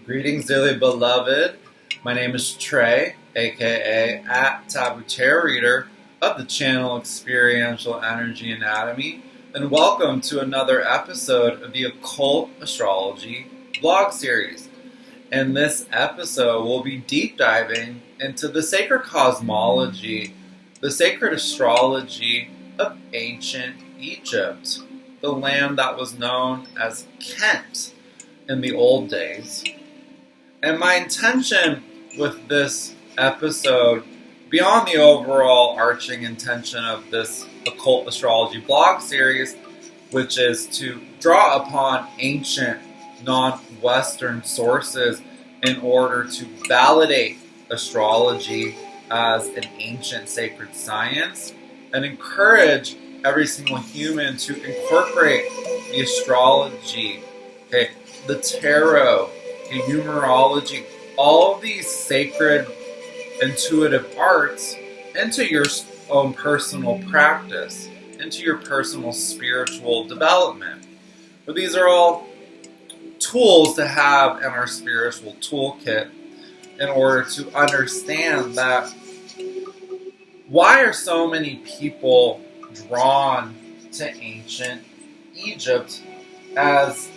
Greetings, dearly beloved. My name is Trey, aka @Taboo Tarot Reader of the channel Experiential Energy Anatomy, and welcome to another episode of the Occult Astrology vlog series. In this episode, we'll be deep diving into the sacred cosmology, the sacred astrology of ancient Egypt, the land that was known as Kent in the old days. And my intention with this episode, beyond the overall arching intention of this Occult Astrology blog series, which is to draw upon ancient non-Western sources in order to validate astrology as an ancient sacred science and encourage every single human to incorporate the astrology, the tarot, numerology, all of these sacred intuitive arts into your own personal practice, into your personal spiritual development. But these are all tools to have in our spiritual toolkit in order to understand that why are so many people drawn to ancient Egypt as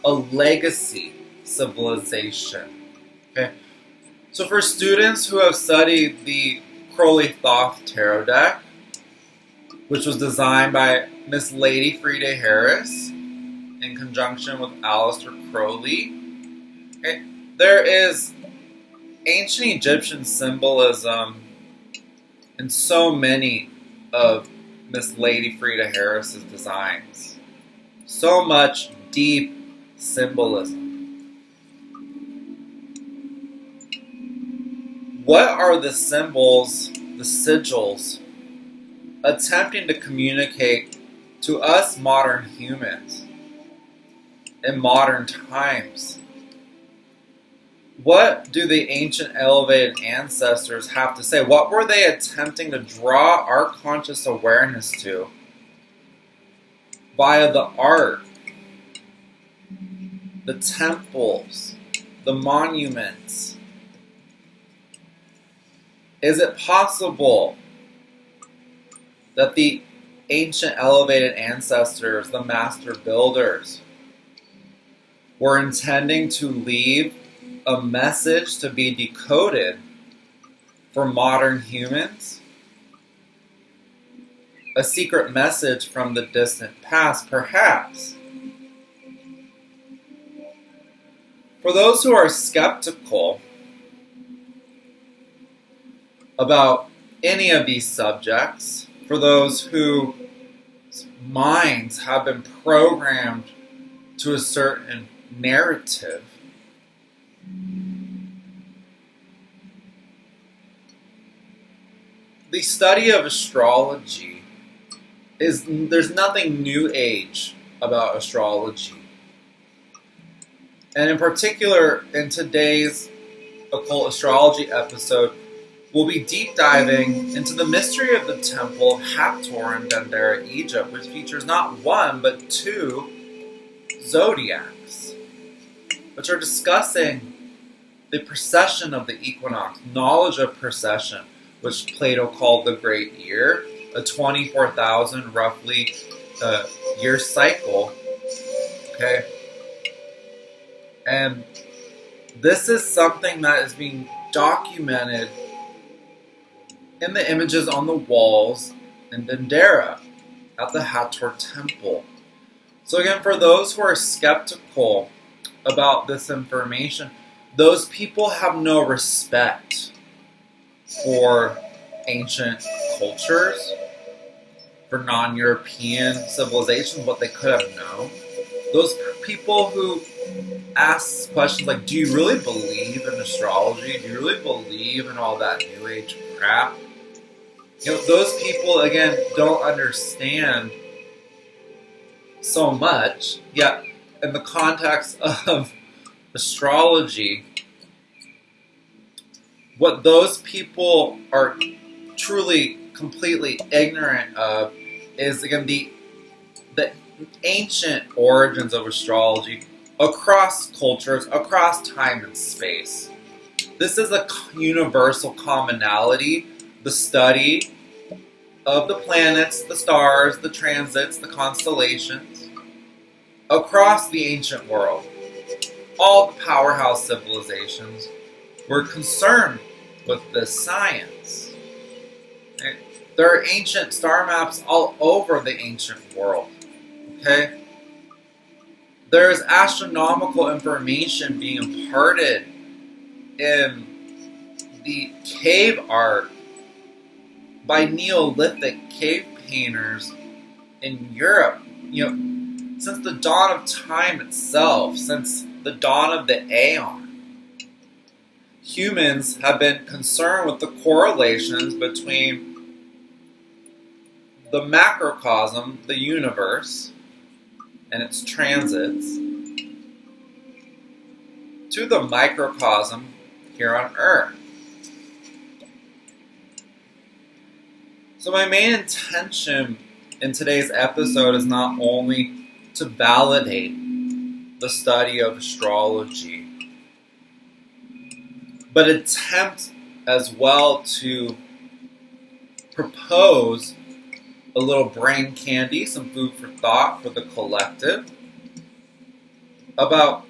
a legacy civilization. So for students who have studied the Crowley-Thoth Tarot deck, which was designed by Miss Lady Frida Harris in conjunction with Aleister Crowley, there is ancient Egyptian symbolism in so many of Miss Lady Frida Harris's designs. So much deep symbolism. What are the symbols, the sigils, attempting to communicate to us modern humans in modern times? What do the ancient elevated ancestors have to say? What were they attempting to draw our conscious awareness to via the art, the temples, the monuments? Is it possible that the ancient elevated ancestors, the master builders, were intending to leave a message to be decoded for modern humans? A secret message from the distant past, perhaps. For those who are skeptical about any of these subjects, for those whose minds have been programmed to a certain narrative, the study of astrology there's nothing new age about astrology. And in particular, in today's Occult Astrology episode, we'll be deep diving into the mystery of the Temple of Hathor in Dendera, Egypt, which features not one, but two zodiacs, which are discussing the precession of the equinox, knowledge of precession, which Plato called the Great Year, a 24,000 roughly year cycle. And this is something that is being documented in the images on the walls in Dendera at the Hathor Temple. So again, for those who are skeptical about this information, those people have no respect for ancient cultures, for non-European civilizations, what they could have known. Those people who ask questions like, do you really believe in astrology? Do you really believe in all that New Age crap? Those people, again, don't understand so much, yet in the context of astrology, what those people are truly, completely ignorant of is, again, the ancient origins of astrology across cultures, across time and space. This is a universal commonality, the study of the planets, the stars, the transits, the constellations, across the ancient world. All the powerhouse civilizations were concerned with this science. There are ancient star maps all over the ancient world. Okay? There is astronomical information being imparted in the cave art by Neolithic cave painters in Europe. Since the dawn of time itself, since the dawn of the Aeon, humans have been concerned with the correlations between the macrocosm, the universe, and its transits, to the microcosm here on Earth. So my main intention in today's episode is not only to validate the study of astrology, but attempt as well to propose a little brain candy, some food for thought for the collective, about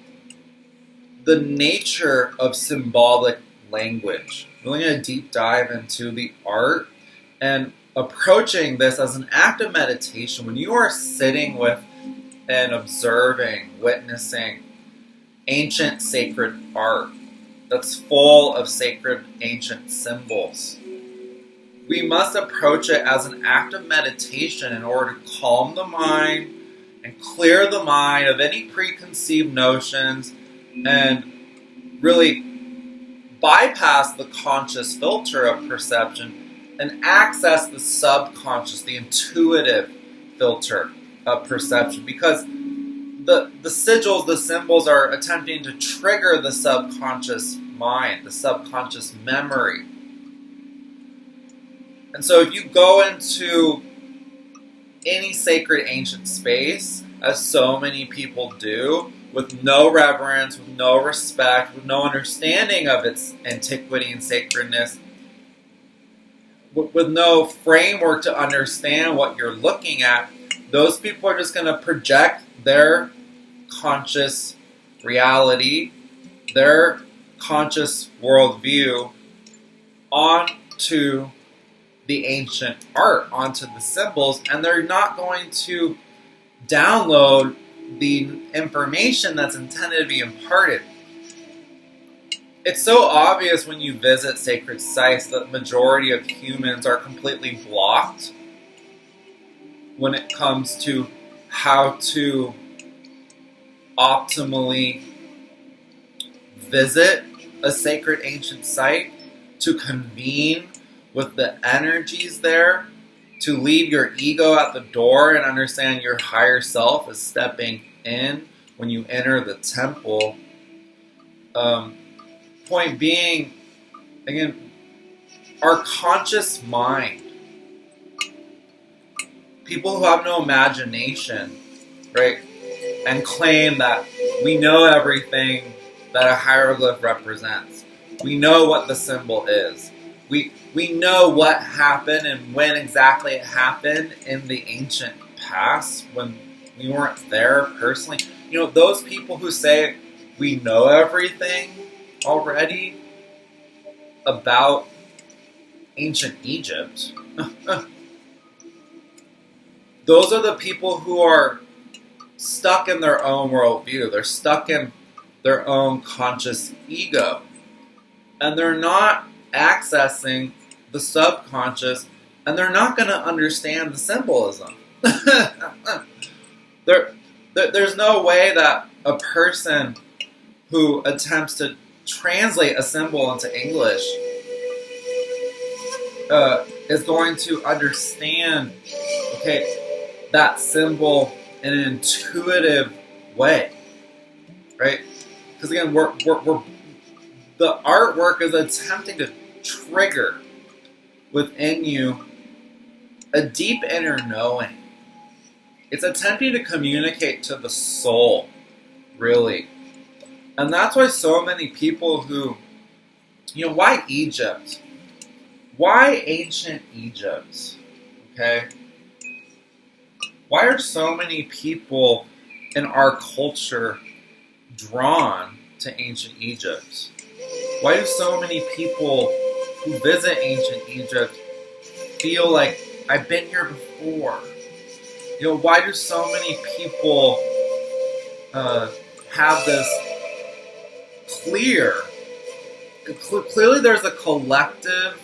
the nature of symbolic language. We're going to deep dive into the art and approaching this as an act of meditation. When you are sitting with and observing, witnessing ancient sacred art that's full of sacred ancient symbols, we must approach it as an act of meditation in order to calm the mind and clear the mind of any preconceived notions and really bypass the conscious filter of perception and access the subconscious, the intuitive filter of perception. Because the sigils, the symbols are attempting to trigger the subconscious mind, the subconscious memory. And so if you go into any sacred ancient space, as so many people do, with no reverence, with no respect, with no understanding of its antiquity and sacredness, with no framework to understand what you're looking at, those people are just going to project their conscious reality, their conscious worldview onto the ancient art, onto the symbols, and they're not going to download the information that's intended to be imparted. It's so obvious when you visit sacred sites that the majority of humans are completely blocked when it comes to how to optimally visit a sacred ancient site, to convene with the energies there, to leave your ego at the door and understand your higher self is stepping in when you enter the temple. Point being, again, our conscious mind, people who have no imagination, right, and claim that we know everything that a hieroglyph represents. We know what the symbol is. We know what happened and when exactly it happened in the ancient past when we weren't there personally. Those people who say we know everything already about ancient Egypt, those are the people who are stuck in their own worldview. They're stuck in their own conscious ego. And they're not accessing the subconscious, and they're not going to understand the symbolism. There's no way that a person who attempts to translate a symbol into English is going to understand, that symbol in an intuitive way, right? Because again, the artwork is attempting to trigger within you a deep inner knowing. It's attempting to communicate to the soul really. And that's why so many people who, why Egypt? Why ancient Egypt? Okay? Why are so many people in our culture drawn to ancient Egypt? Why do so many people who visit ancient Egypt feel like I've been here before? Why do so many people have this clearly there's a collective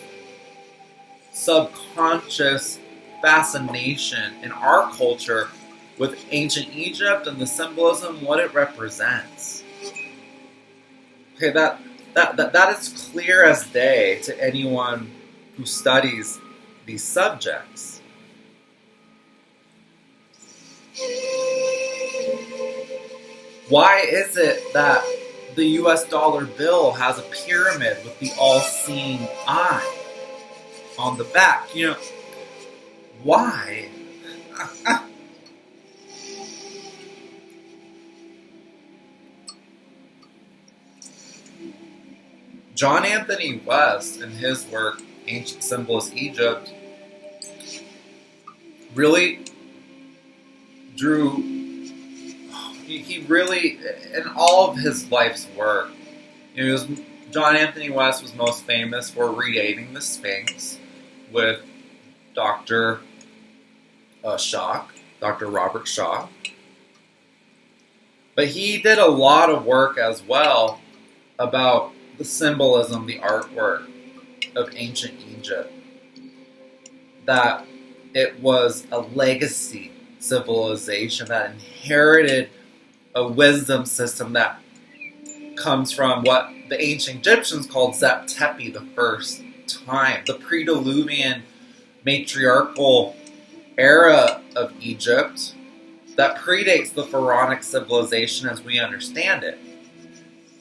subconscious fascination in our culture with ancient Egypt and the symbolism, what it represents. Okay, that is clear as day to anyone who studies these subjects. Why is it that the US dollar bill has a pyramid with the all-seeing eye on the back? Why? John Anthony West, in his work, Ancient Symbolist Egypt, really he really, in all of his life's work, John Anthony West was most famous for redating the Sphinx with Dr. Dr. Robert Shaw. But he did a lot of work as well about the symbolism, the artwork of ancient Egypt. That it was a legacy civilization that inherited a wisdom system that comes from what the ancient Egyptians called Zep Tepi the first time, the pre-Diluvian matriarchal era of Egypt that predates the pharaonic civilization as we understand it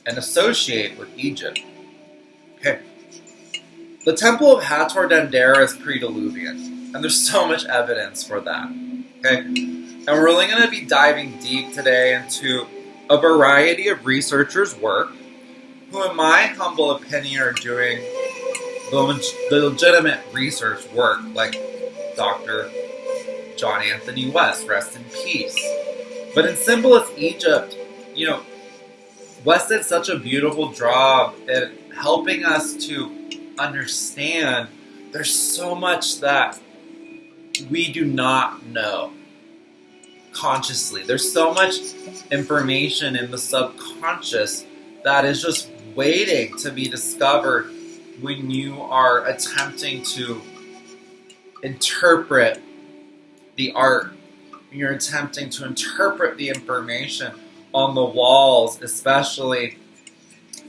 and associate with Egypt. Okay. The Temple of Hathor Dendera is pre-Diluvian, and there's so much evidence for that. Okay. And we're really going to be diving deep today into a variety of researchers' work who, in my humble opinion, are doing the legitimate research work, like Dr. John Anthony West, rest in peace. But in Symbolist Egypt, West did such a beautiful job at helping us to understand there's so much that we do not know consciously. There's so much information in the subconscious that is just waiting to be discovered when you are attempting to interpret the art. You're attempting to interpret the information on the walls, especially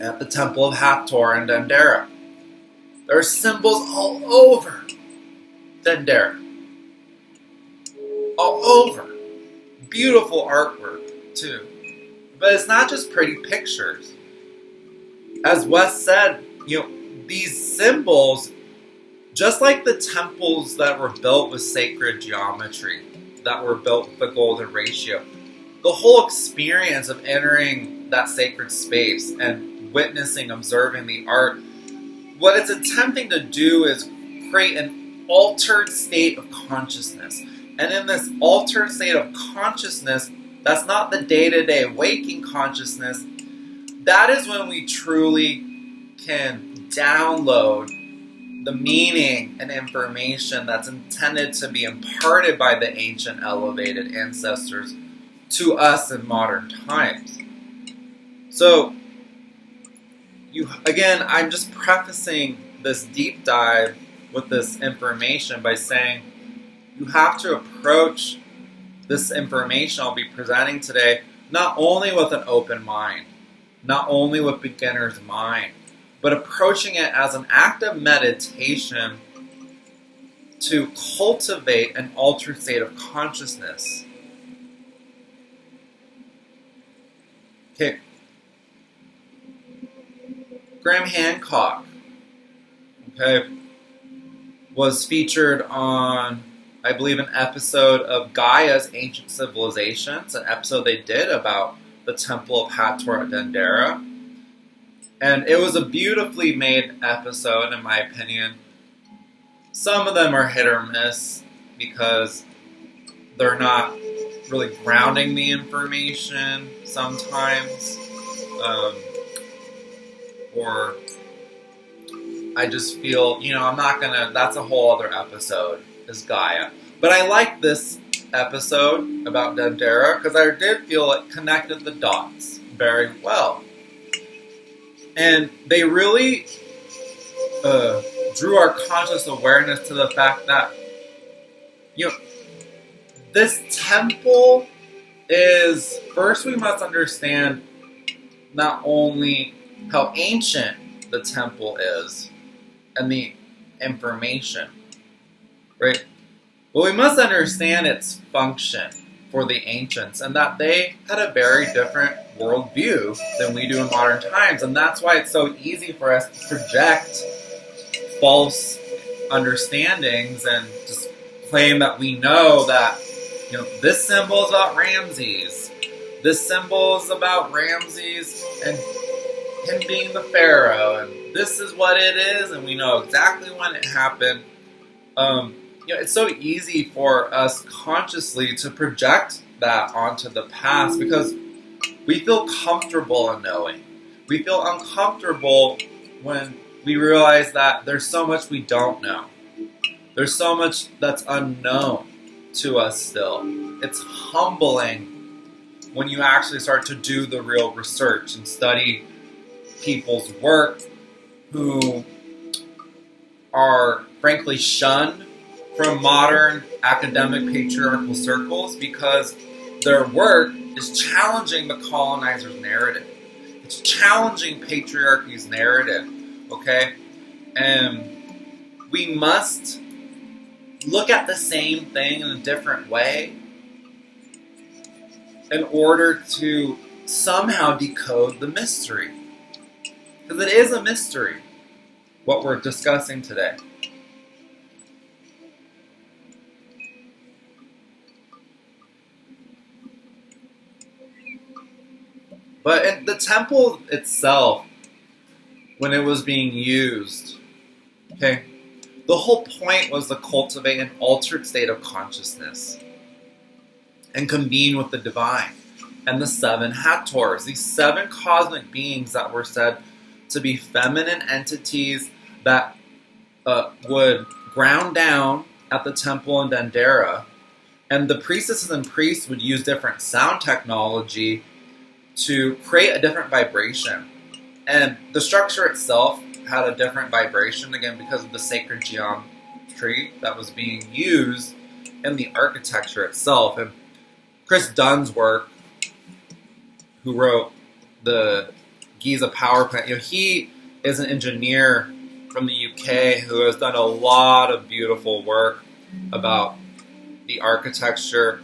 at the Temple of Hathor and Dendera. There are symbols all over Dendera. All over. Beautiful artwork, too. But it's not just pretty pictures. As West said, these symbols, just like the temples that were built with sacred geometry, that were built with the golden ratio, the whole experience of entering that sacred space and witnessing, observing the art, what it's attempting to do is create an altered state of consciousness. And in this altered state of consciousness, that's not the day-to-day waking consciousness, that is when we truly can download the meaning and information that's intended to be imparted by the ancient elevated ancestors to us in modern times. So, again, I'm just prefacing this deep dive with this information by saying you have to approach this information I'll be presenting today not only with an open mind, not only with beginner's mind, but approaching it as an act of meditation to cultivate an altered state of consciousness. Okay. Graham Hancock, was featured on, I believe, an episode of Gaia's Ancient Civilizations, an episode they did about the Temple of Hathor at Dendera. And it was a beautifully made episode, in my opinion. Some of them are hit or miss because they're not really grounding the information sometimes. Or I just feel, I'm not gonna, that's a whole other episode, is Gaia. But I like this episode about Dendera because I did feel it connected the dots very well. And they really drew our conscious awareness to the fact that, this temple is, first we must understand not only how ancient the temple is and the information, right? Well, we must understand its function for the ancients and that they had a very different worldview than we do in modern times. And that's why it's so easy for us to project false understandings and just claim that we know that, this symbol is about Ramses. This symbol is about Ramses and him being the pharaoh. And this is what it is. And we know exactly when it happened. It's so easy for us consciously to project that onto the past because we feel comfortable in knowing. We feel uncomfortable when we realize that there's so much we don't know. There's so much that's unknown to us still. It's humbling when you actually start to do the real research and study people's work who are frankly shunned from modern academic patriarchal circles because their work is challenging the colonizer's narrative. It's challenging patriarchy's narrative, okay? And we must look at the same thing in a different way in order to somehow decode the mystery. Because it is a mystery, what we're discussing today. But in the temple itself, when it was being used, okay, the whole point was to cultivate an altered state of consciousness and convene with the divine and the seven Hathors, these seven cosmic beings that were said to be feminine entities that would ground down at the temple in Dendera. And the priestesses and priests would use different sound technology to create a different vibration. And the structure itself had a different vibration, again, because of the sacred geometry that was being used in the architecture itself. And Chris Dunn's work, who wrote the Giza power plant, he is an engineer from the UK who has done a lot of beautiful work about the architecture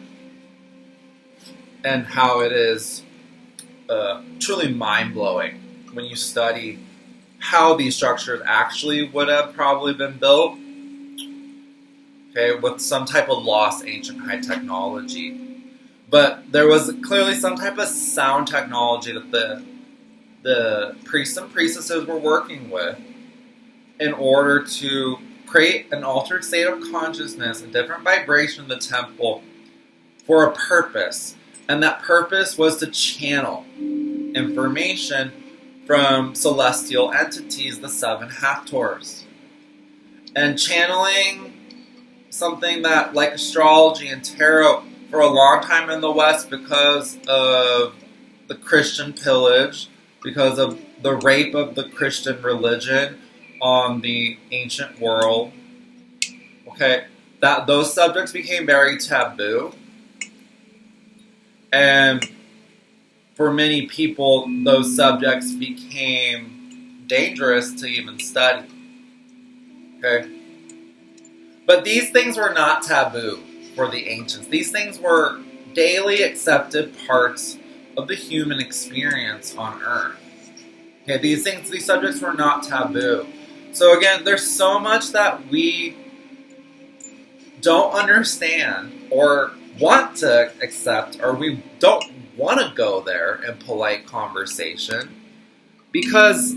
and how it is truly mind-blowing when you study how these structures actually would have probably been built, okay, with some type of lost ancient high technology. But there was clearly some type of sound technology that the priests and priestesses were working with in order to create an altered state of consciousness, a different vibration in the temple for a purpose. And that purpose was to channel information from celestial entities, the seven Hathors. And channeling something that, like astrology and tarot, for a long time in the West, because of the Christian pillage, because of the rape of the Christian religion on the ancient world, okay, that those subjects became very taboo. And for many people, those subjects became dangerous to even study. Okay? But these things were not taboo for the ancients. These things were daily accepted parts of the human experience on Earth. Okay, these subjects were not taboo. So again, there's so much that we don't understand or want to accept, or we don't want to go there in polite conversation because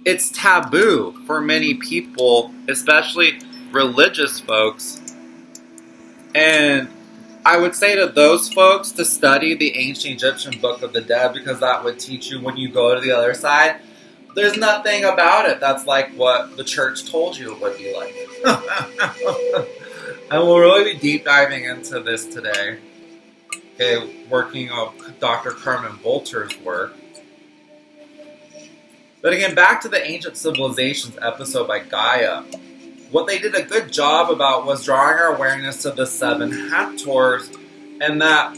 it's taboo for many people, especially religious folks. And I would say to those folks to study the ancient Egyptian Book of the Dead, because that would teach you when you go to the other side, there's nothing about it that's like what the church told you it would be like. And we'll really be deep diving into this today. Okay, working on Dr. Carmen Bolter's work. But again, back to the Ancient Civilizations episode by Gaia. What they did a good job about was drawing our awareness to the 7 Hathors, and that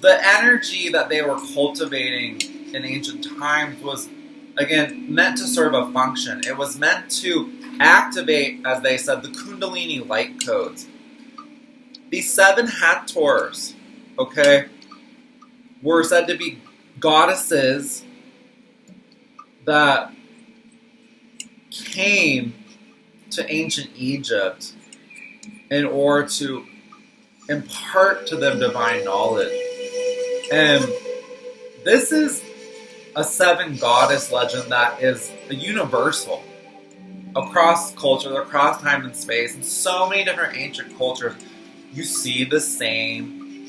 the energy that they were cultivating in ancient times was, again, meant to serve a function. It was meant to activate, as they said, the Kundalini light codes. These 7 Hathors, okay, were said to be goddesses that came to ancient Egypt in order to impart to them divine knowledge. And this is a 7 goddess legend that is a universal across cultures, across time and space. In so many different ancient cultures, you see the same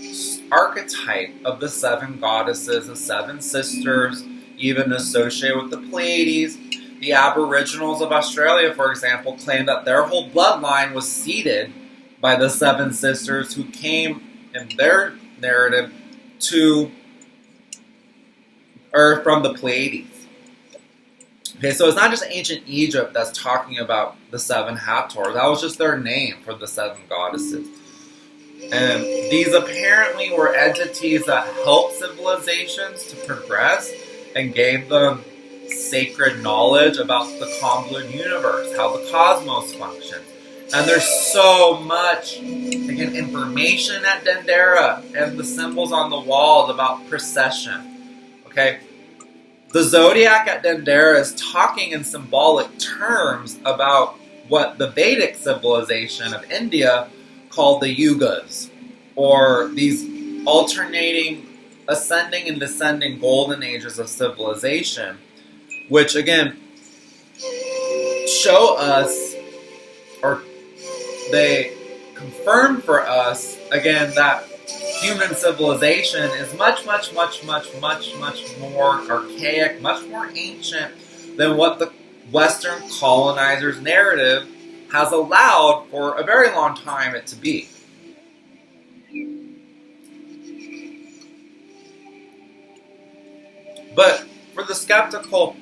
archetype of the 7 goddesses, the 7 sisters, even associated with the Pleiades. The Aboriginals of Australia, for example, claim that their whole bloodline was seeded by the 7 sisters who came, in their narrative, to Earth from the Pleiades. Okay, so it's not just ancient Egypt that's talking about the 7 Hathors. That was just their name for the 7 goddesses. And these apparently were entities that helped civilizations to progress and gave them sacred knowledge about the convoluted universe, how the cosmos functions. And there's so much, again, information at Dendera and the symbols on the walls about precession. Okay? The zodiac at Dendera is talking in symbolic terms about what the Vedic civilization of India called the yugas, or these alternating, ascending and descending golden ages of civilization, which again show us, or they confirm for us, again, that human civilization is much more archaic, much more ancient than what the Western colonizers' narrative has allowed for a very long time it to be. But for the skeptical,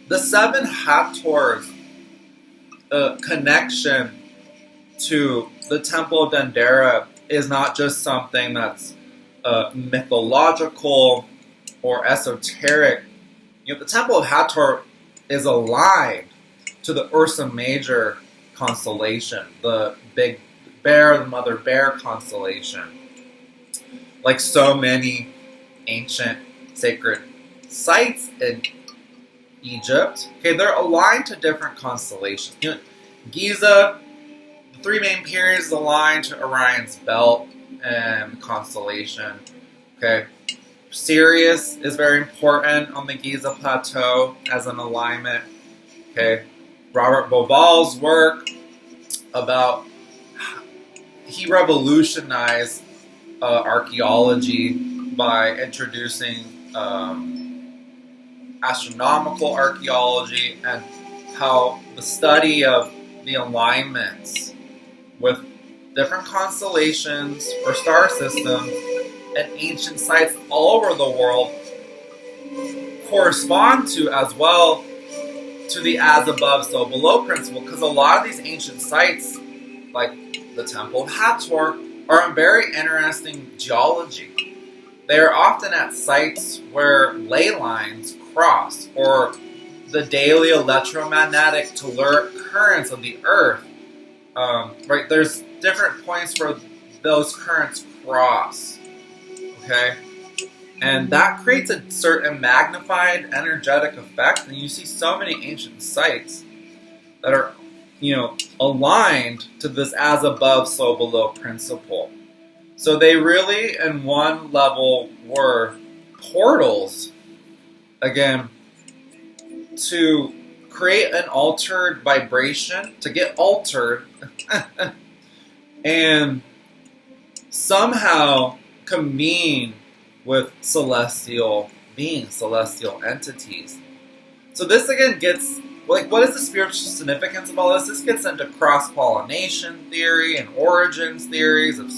the 7 Hathors connection to the Temple of Dendera is not just something that's mythological or esoteric. The Temple of Hathor is aligned to the Ursa Major constellation, the Big Bear, the Mother Bear constellation. Like so many ancient sacred sites in Egypt, okay, they're aligned to different constellations. Giza, the 3 main periods aligned to Orion's belt and constellation. Okay, Sirius is very important on the Giza Plateau as an alignment. Okay, Robert Bauval's work about, he revolutionized archaeology by introducing astronomical archaeology and how the study of the alignments with different constellations or star systems and ancient sites all over the world correspond to, as well, to the as above, so below principle, because a lot of these ancient sites, like the Temple of Hathor, are in very interesting geology. They are often at sites where ley lines cross, or the daily electromagnetic telluric currents of the Earth. Right, there's different points where those currents cross. Okay, and that creates a certain magnified energetic effect, and you see so many ancient sites that are, aligned to this as above, so below principle. So they really, in one level, were portals, again, to create an altered vibration, to get altered, and somehow convene with celestial beings, celestial entities. So this again gets, like, what is the spiritual significance of all this? This gets into cross-pollination theory and origins theories of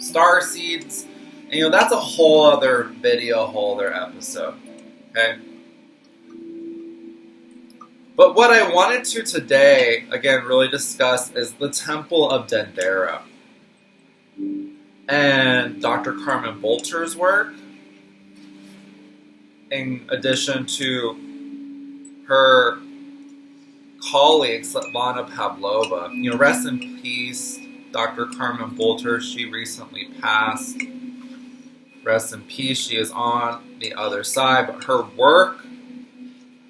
star seeds. And, that's a whole other video, a whole other episode. Okay? But what I wanted to today, again, really discuss is the Temple of Dendera. And Dr. Carmen Bolter's work, in addition to her colleague, Svetlana Pavlova. Rest in peace, Dr. Carmen Bolter. She recently passed. Rest in peace. She is on the other side. But her work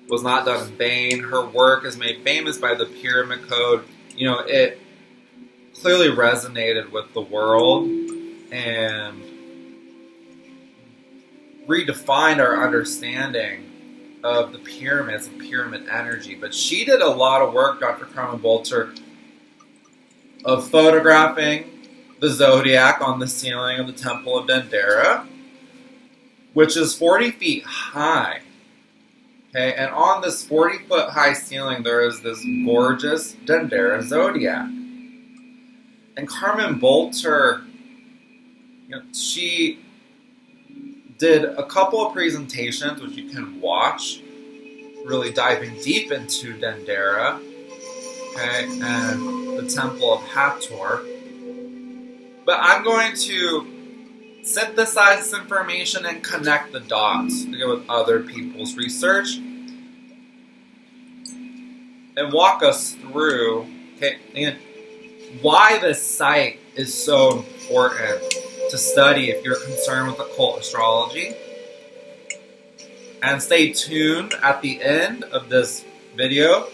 was not done in vain. Her work is made famous by the Pyramid Code. It clearly resonated with the world and redefined our understanding of the pyramids and pyramid energy. But she did a lot of work, Dr. Carmen Bolter, of photographing the zodiac on the ceiling of the Temple of Dendera, which is 40 feet high. Okay, and on this 40-foot high ceiling, there is this gorgeous Dendera Zodiac. And Carmen Bolter, she did a couple of presentations, which you can watch, really diving deep into Dendera, okay, and the Temple of Hathor. But I'm going to synthesize this information and connect the dots with other people's research and walk us through, okay, and why this site is so important to study if you're concerned with occult astrology. And stay tuned. At the end of this video,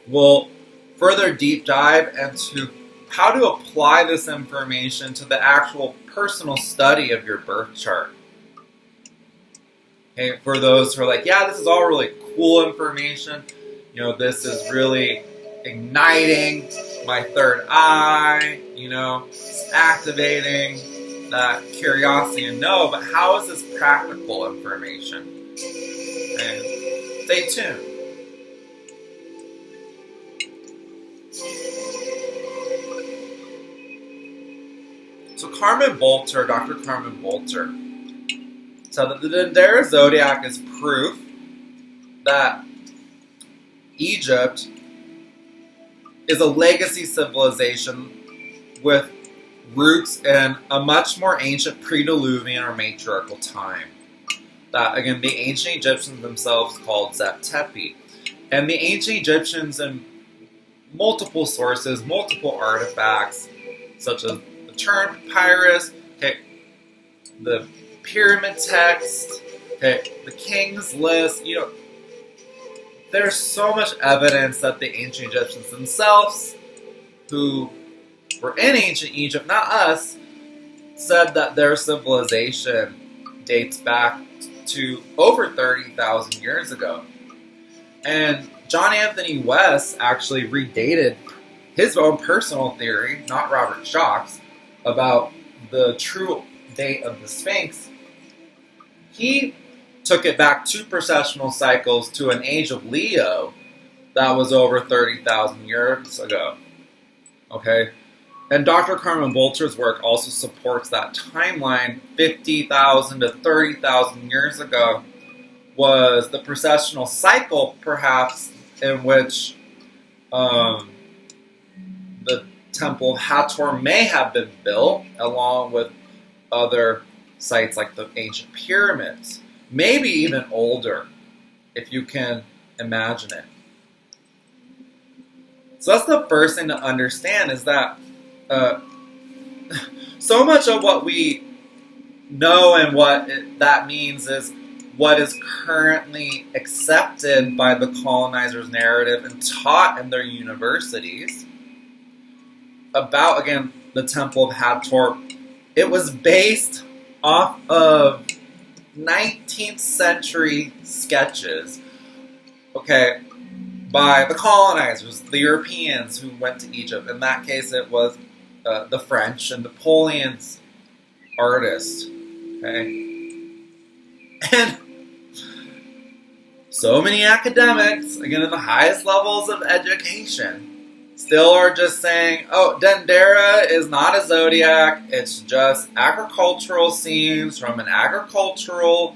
we'll further deep dive into how to apply this information to the actual personal study of your birth chart. Okay, for those who are like, yeah, this is all really cool information, this is really igniting my third eye, it's activating that curiosity and know, but how is this practical information? And stay tuned. So Carmen Bolter, Dr. Carmen Bolter, said that the Dendera Zodiac is proof that Egypt is a legacy civilization with roots in a much more ancient pre-Diluvian or matriarchal time. That, again, the ancient Egyptians themselves called Zep Tepi. And the ancient Egyptians, in multiple sources, multiple artifacts, such as the Turin Papyrus, okay, the pyramid text, okay, the King's List, there's so much evidence that the ancient Egyptians themselves, who were in ancient Egypt, not us, said that their civilization dates back to over 30,000 years ago. And John Anthony West actually redated his own personal theory, not Robert Schoch's, about the true date of the Sphinx. He took it back 2 precessional cycles to an age of Leo that was over 30,000 years ago. Okay? And Dr. Carmen Bolter's work also supports that timeline. 50,000 to 30,000 years ago was the precessional cycle, perhaps, in which the Temple of Hathor may have been built, along with other sites like the ancient pyramids. Maybe even older, if you can imagine it. So that's the first thing to understand, is that so much of what we know and what that means is what is currently accepted by the colonizers' narrative and taught in their universities about, again, the Temple of Hathor it was based off of 19th century sketches, okay, by the colonizers, the Europeans who went to Egypt. In that case, it was the French and Napoleon's artist, okay? And so many academics, again, in the highest levels of education, still are just saying, oh, Dendera is not a zodiac, it's just agricultural scenes from an agricultural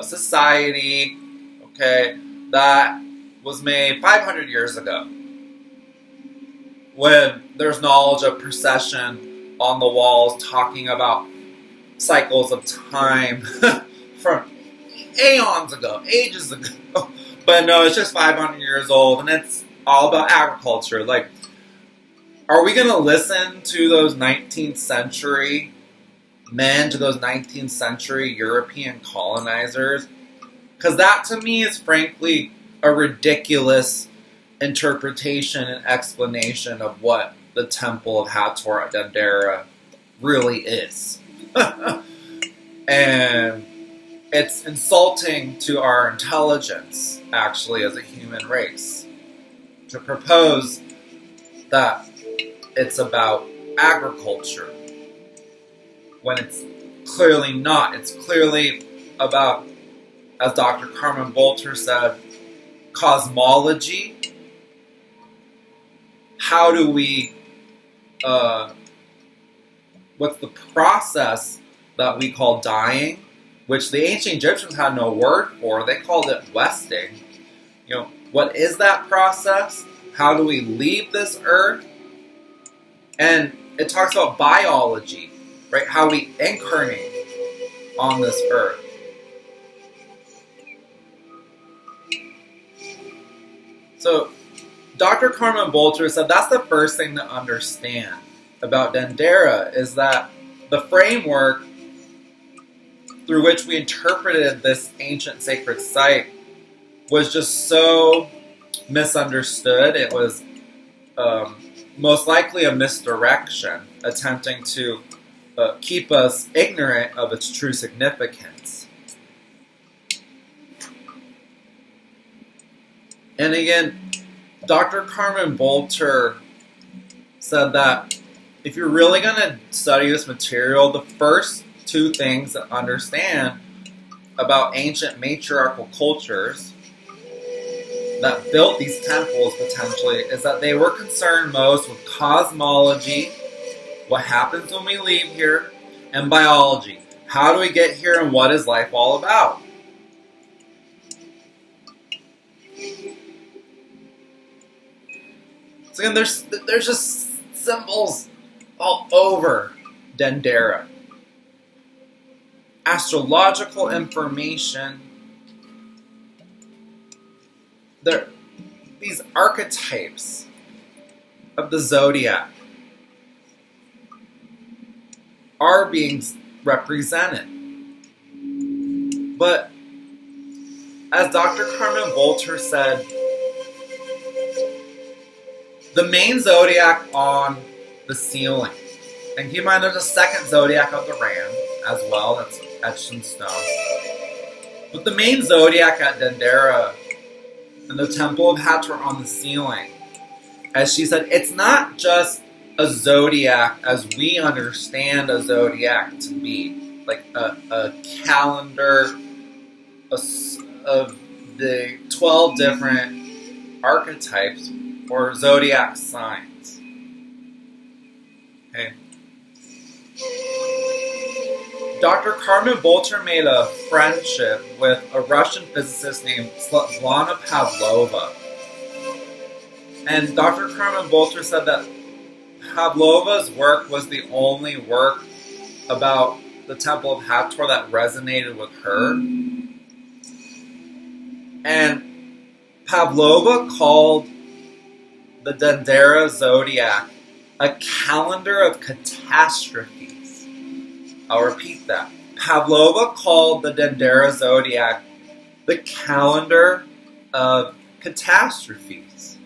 society, okay, that was made 500 years ago, when there's knowledge of precession on the walls talking about cycles of time from aeons ago, ages ago. But no, it's just 500 years old, and it's all about agriculture. Like, are we going to listen to those 19th century men, to those 19th century European colonizers? Because that, to me, is frankly a ridiculous interpretation and explanation of what the Temple of Hathor at Dendera really is. And it's insulting to our intelligence, actually, as a human race, to propose that it's about agriculture when it's clearly not. It's clearly about, as Dr. Carmen Bolter said, cosmology. How do we, what's the process that we call dying, which the ancient Egyptians had no word for. They called it westing. You know, what is that process? How do we leave this earth? And it talks about biology, right? How we incarnate on this earth. So, Dr. Carmen Bolter said that's the first thing to understand about Dendera, is that the framework through which we interpreted this ancient sacred site was just so misunderstood. It was most likely a misdirection, attempting to keep us ignorant of its true significance. And again, Dr. Carmen Bolter said that if you're really going to study this material, the first two things to understand about ancient matriarchal cultures that built these temples potentially is that they were concerned most with cosmology, what happens when we leave here, and biology. How do we get here and what is life all about? So again, there's just symbols all over Dendera. Astrological information. These archetypes of the zodiac are being represented. But as Dr. Carmen Bolter said, the main zodiac on the ceiling, and keep in mind there's a second zodiac of the ram as well, that's etched in stone. But the main zodiac at Dendera and the Temple of Hathor on the ceiling, as she said, it's not just a zodiac as we understand a zodiac to be, like a calendar of the 12 different archetypes or zodiac signs. Okay. Dr. Carmen Bolter made a friendship with a Russian physicist named Svetlana Pavlova. And Dr. Carmen Bolter said that Pavlova's work was the only work about the Temple of Hathor that resonated with her. And Pavlova called the Dendera Zodiac a calendar of catastrophes. I'll repeat that. Pavlova called the Dendera Zodiac the calendar of catastrophes.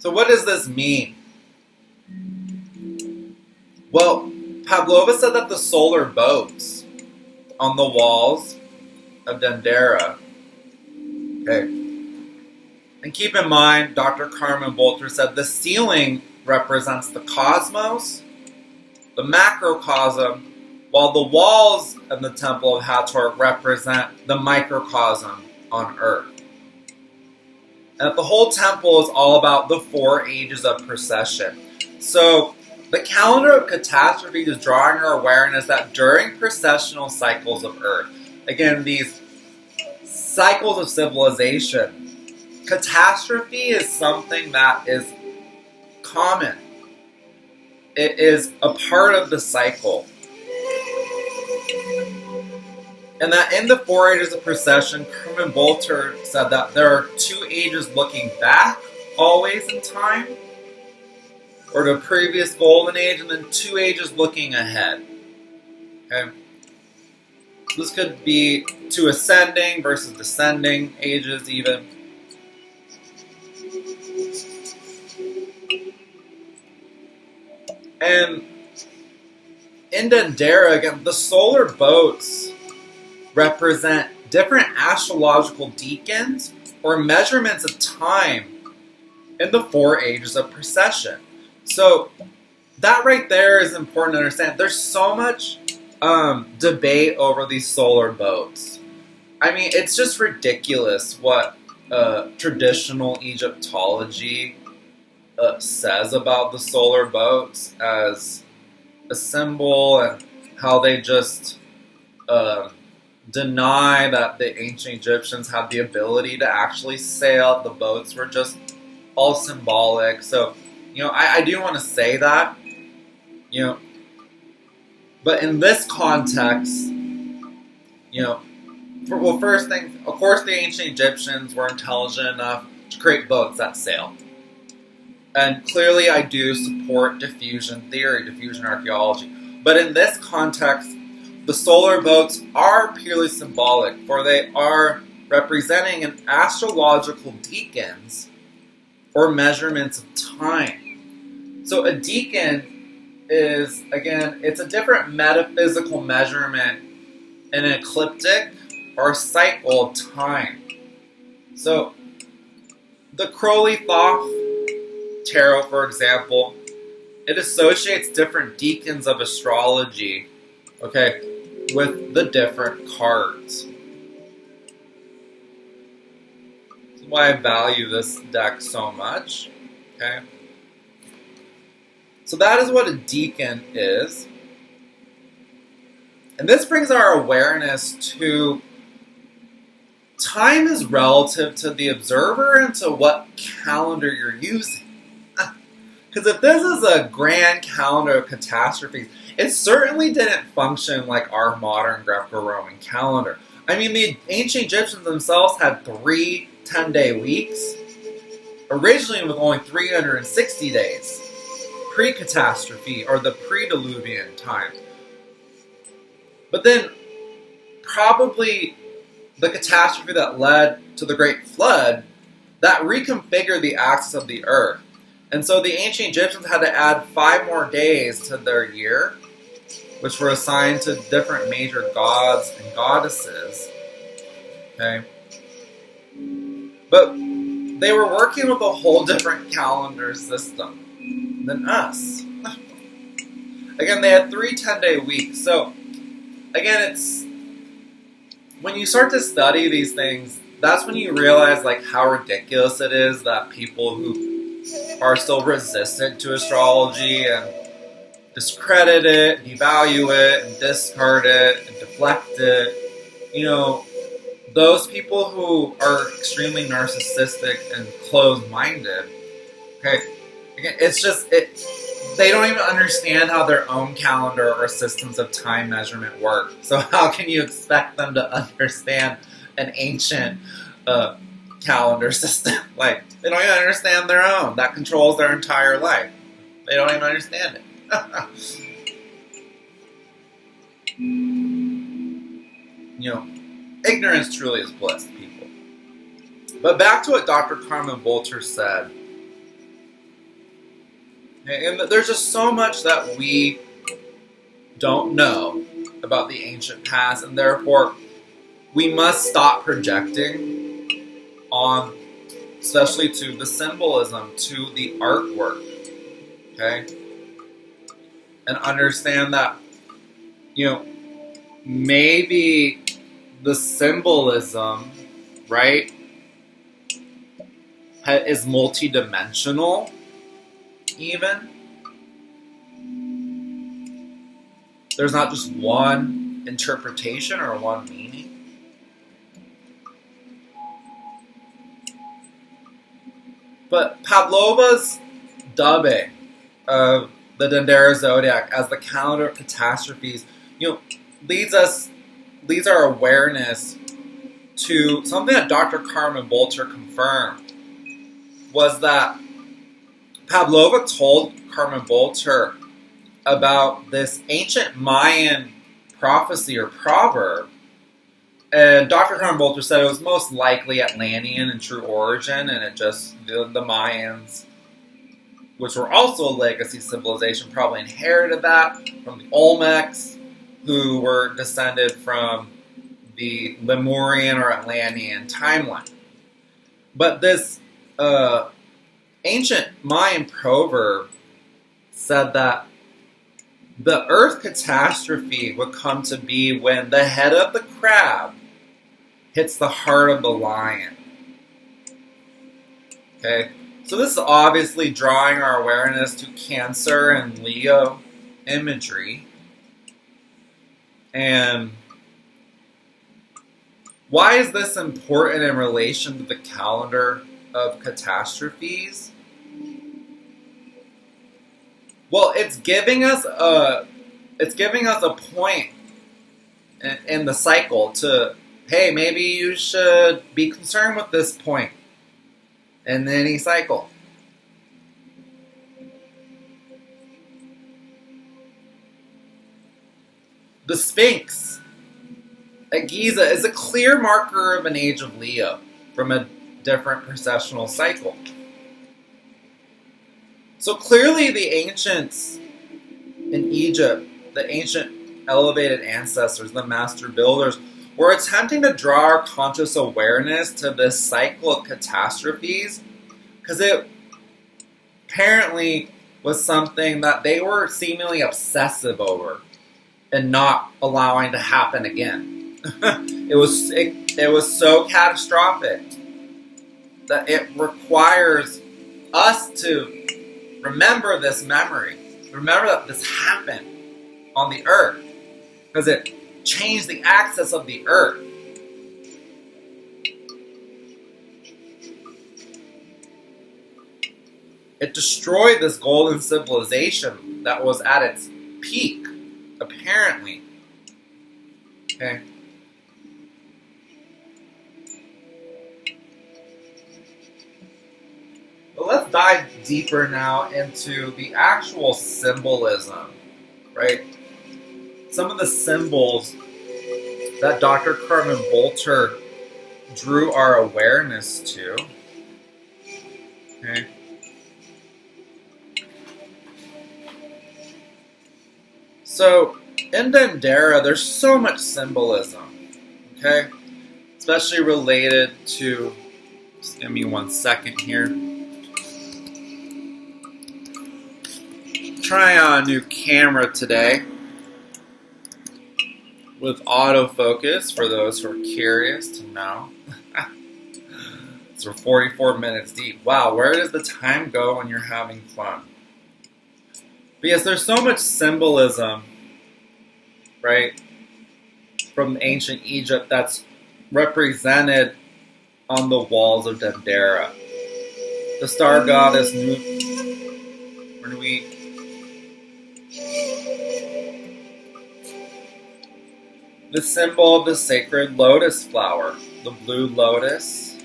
So what does this mean? Well, Pavlova said that the solar boats on the walls of Dendera, okay, and keep in mind, Dr. Carmen Bolter said the ceiling represents the cosmos, the macrocosm, while the walls of the Temple of Hathor represent the microcosm on Earth. And that the whole temple is all about the 4 ages of precession. So, the calendar of catastrophes is drawing our awareness that during precessional cycles of Earth, again, these cycles of civilization, catastrophe is something that is common. It is a part of the cycle. And that in the 4 ages of precession, Carmen Bolter said that there are 2 ages looking back, always in time, or the previous golden age, and then 2 ages looking ahead. Okay? This could be 2 ascending versus descending ages even. And in Dendera, again, the solar boats represent different astrological decans or measurements of time in the 4 ages of precession. So that right there is important to understand. There's so much debate over these solar boats. I mean, it's just ridiculous what traditional Egyptology says about the solar boats as a symbol, and how they just deny that the ancient Egyptians had the ability to actually sail. The boats were just all symbolic. So, I do want to say that, but in this context, first thing, of course, the ancient Egyptians were intelligent enough to create boats that sail. And clearly I do support diffusion theory, diffusion archaeology. But in this context, the solar boats are purely symbolic, for they are representing an astrological decans, or measurements of time. So a decan is, again, it's a different metaphysical measurement in an ecliptic or cycle of time. So the Crowley-Thoth tarot, for example, it associates different decans of astrology, okay, with the different cards. That's why I value this deck so much, okay? So that is what a decan is. And this brings our awareness to time is relative to the observer and to what calendar you're using. Because if this is a grand calendar of catastrophes, it certainly didn't function like our modern Greco-Roman calendar. I mean, the ancient Egyptians themselves had 3 10-day weeks, originally with only 360 days, pre-catastrophe, or the pre-diluvian time. But then, probably the catastrophe that led to the Great Flood, that reconfigured the axis of the Earth. And so the ancient Egyptians had to add 5 more days to their year, which were assigned to different major gods and goddesses. Okay? But they were working with a whole different calendar system than us. Again, they had 3 10-day weeks. So, again, it's when you start to study these things, that's when you realize how ridiculous it is that people who are still resistant to astrology and discredit it, and devalue it, and discard it, and deflect it. Those people who are extremely narcissistic and closed-minded, okay, again, they don't even understand how their own calendar or systems of time measurement work. So how can you expect them to understand an ancient calendar system? They don't even understand their own. That controls their entire life. They don't even understand it. Ignorance truly is bliss, people. But back to what Dr. Carmen Bolter said. Okay? And there's just so much that we don't know about the ancient past, and therefore we must stop projecting on, especially to the symbolism, to the artwork, okay? And understand that, maybe the symbolism, right, is multidimensional, even. There's not just one interpretation or one meaning. But Pavlova's dubbing of the Dendera Zodiac as the calendar of catastrophes, leads our awareness to something that Dr. Carmen Bolter confirmed, was that Pavlova told Carmen Bolter about this ancient Mayan prophecy or proverb, and Dr. Carmen Bolter said it was most likely Atlantean in true origin, and it just, the Mayans, which were also a legacy civilization, probably inherited that from the Olmecs, who were descended from the Lemurian or Atlantean timeline. But this ancient Mayan proverb said that the Earth catastrophe would come to be when the head of the crab hits the heart of the lion. Okay, so this is obviously drawing our awareness to Cancer and Leo imagery. And why is this important in relation to the calendar of catastrophes? Well, it's giving us a point in the cycle to, hey, maybe you should be concerned with this point in any cycle. The Sphinx at Giza is a clear marker of an age of Leo from a different precessional cycle. So clearly the ancients in Egypt, the ancient elevated ancestors, the master builders, were attempting to draw our conscious awareness to this cycle of catastrophes, because it apparently was something that they were seemingly obsessive over and not allowing to happen again. It was so catastrophic that it requires us to remember this memory. Remember that this happened on the earth, because it changed the axis of the earth. It destroyed this golden civilization that was at its peak, apparently. Okay. But let's dive deeper now into the actual symbolism, right? Some of the symbols that Dr. Carmen Bolter drew our awareness to. Okay. So, in Dendera, there's so much symbolism, okay? Especially related to, just give me 1 second here. Trying on a new camera today with autofocus, for those who are curious to know. So we're 44 minutes deep. Wow, where does the time go when you're having fun? Because there's so much symbolism, right, from ancient Egypt that's represented on the walls of Dendera. The star goddess Nui, the symbol of the sacred lotus flower, the blue lotus,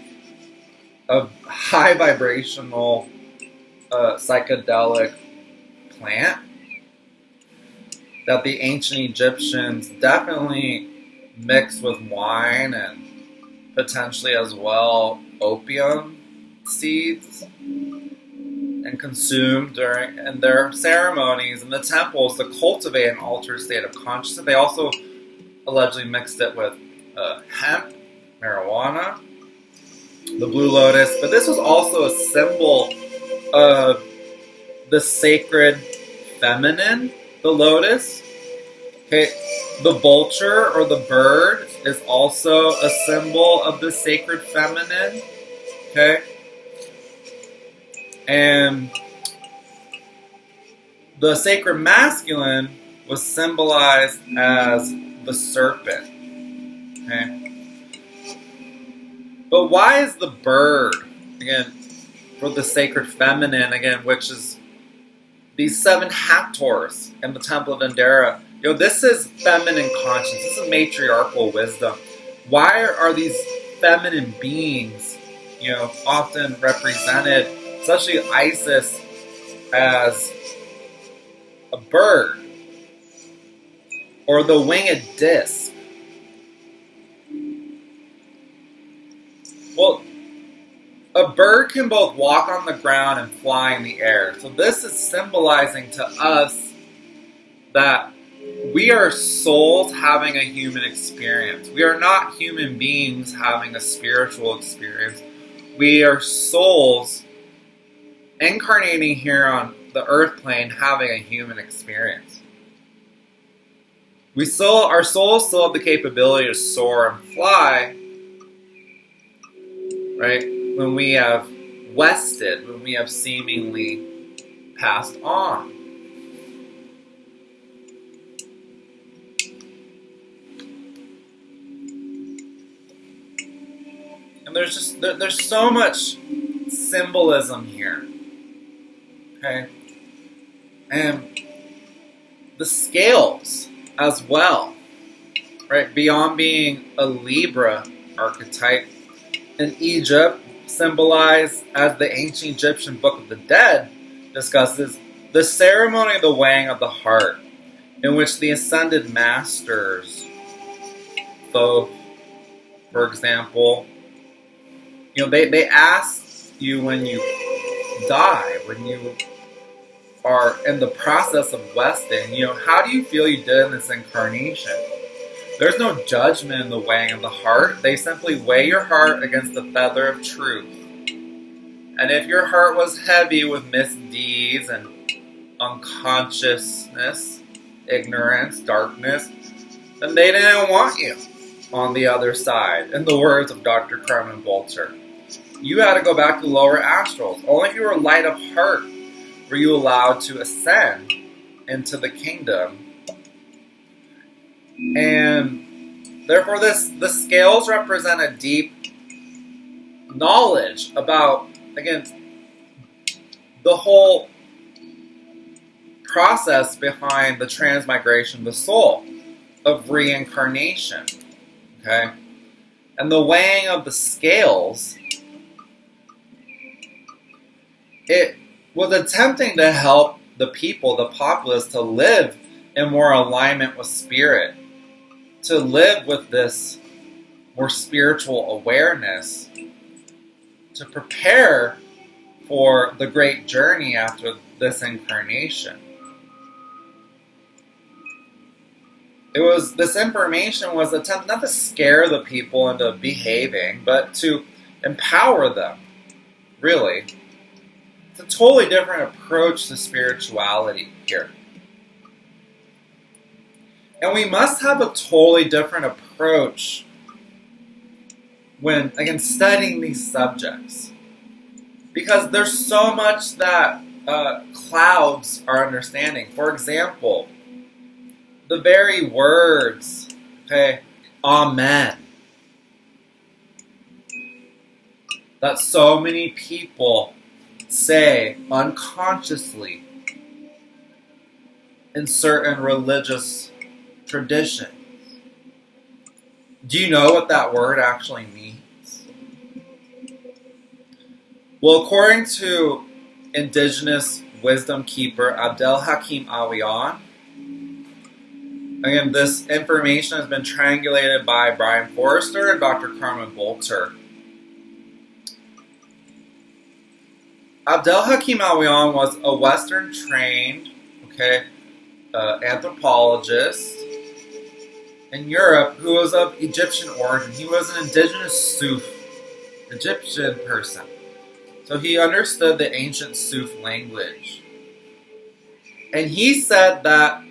a high vibrational psychedelic plant that the ancient Egyptians definitely mixed with wine and potentially as well opium seeds. And and consumed in their ceremonies in the temples to cultivate an altered state of consciousness. They also allegedly mixed it with hemp, marijuana, the blue lotus. But this was also a symbol of the sacred feminine, the lotus. Okay, the vulture or the bird is also a symbol of the sacred feminine. Okay, and the sacred masculine was symbolized as the serpent. Okay, but why is the bird, again, for the sacred feminine, again, which is these 7 Hathors in the Temple of Dendera? This is feminine conscience. This is matriarchal wisdom. Why are these feminine beings, often represented, especially Isis, as a bird or the winged disc? Well, a bird can both walk on the ground and fly in the air. So this is symbolizing to us that we are souls having a human experience. We are not human beings having a spiritual experience. We are souls incarnating here on the earth plane having a human experience. Our souls still have the capability to soar and fly, right? When we have wested, when we have seemingly passed on. And there's so much symbolism here. Okay? And the scales as well. Right? Beyond being a Libra archetype, in Egypt, symbolized as the ancient Egyptian Book of the Dead discusses, the ceremony of the weighing of the heart, in which the ascended masters, so, for example, they ask you when you die, when you are in the process of westing, how do you feel you did in this incarnation? There's no judgment in the weighing of the heart. They simply weigh your heart against the feather of truth. And if your heart was heavy with misdeeds and unconsciousness, ignorance, darkness, then they didn't want you on the other side. In the words of Dr. Carmen Bolter, you had to go back to lower astrals. Only if you were light of heart were you allowed to ascend into the kingdom. And therefore the scales represent a deep knowledge about, again, the whole process behind the transmigration of the soul, of reincarnation. Okay? And the weighing of the scales, it was attempting to help the people, the populace, to live in more alignment with spirit, to live with this more spiritual awareness, to prepare for the great journey after this incarnation. This information was attempted not to scare the people into behaving, but to empower them, really. It's a totally different approach to spirituality here. And we must have a totally different approach when, again, studying these subjects. Because there's so much that clouds our understanding. For example, the very words, okay, Amen, that so many people say unconsciously in certain religious traditions. Do you know what that word actually means? Well, according to indigenous wisdom keeper Abdel Hakim Awiyan, again, this information has been triangulated by Brian Forrester and Dr. Carmen Bolter. Abdel Hakim Al-Wayan was a Western trained, anthropologist in Europe who was of Egyptian origin. He was an indigenous Suf, Egyptian person. So he understood the ancient Suf language. And he said that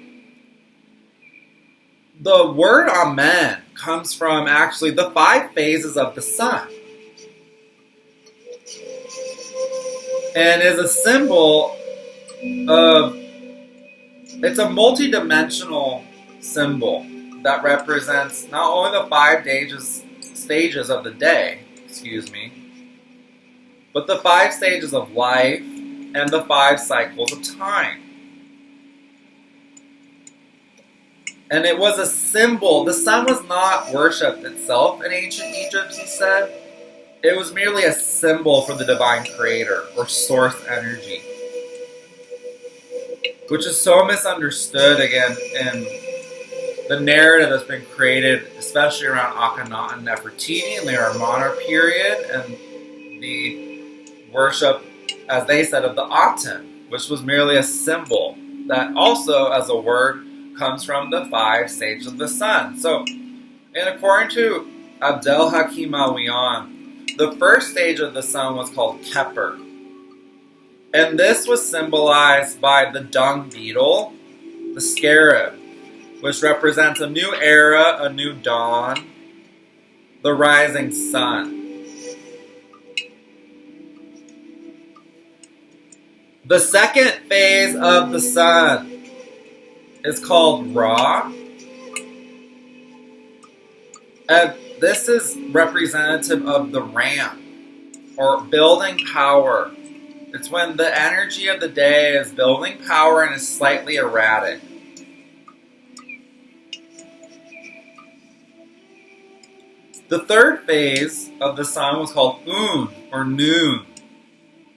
the word Amen comes from actually the 5 phases of the sun. And is a symbol of, it's a multi-dimensional symbol that represents not only the 5 stages of the day, but the 5 stages of life and the 5 cycles of time. And it was a symbol. The sun was not worshipped itself in ancient Egypt, he said. It was merely a symbol for the divine creator or source energy, which is so misunderstood, again, in the narrative that's been created, especially around Akhenaten and Nefertiti in the Amarna period, and the worship, as they said, of the Aten, which was merely a symbol that also, as a word, comes from the 5 stages of the sun. So, and according to Abdel Hakim Al-Wayan, the first stage of the sun was called Keper. And this was symbolized by the dung beetle, the scarab, which represents a new era, a new dawn, the rising sun. The second phase of the sun is called Ra. And this is representative of the ram, or building power. It's when the energy of the day is building power and is slightly erratic. The third phase of the sun was called Un, or noon.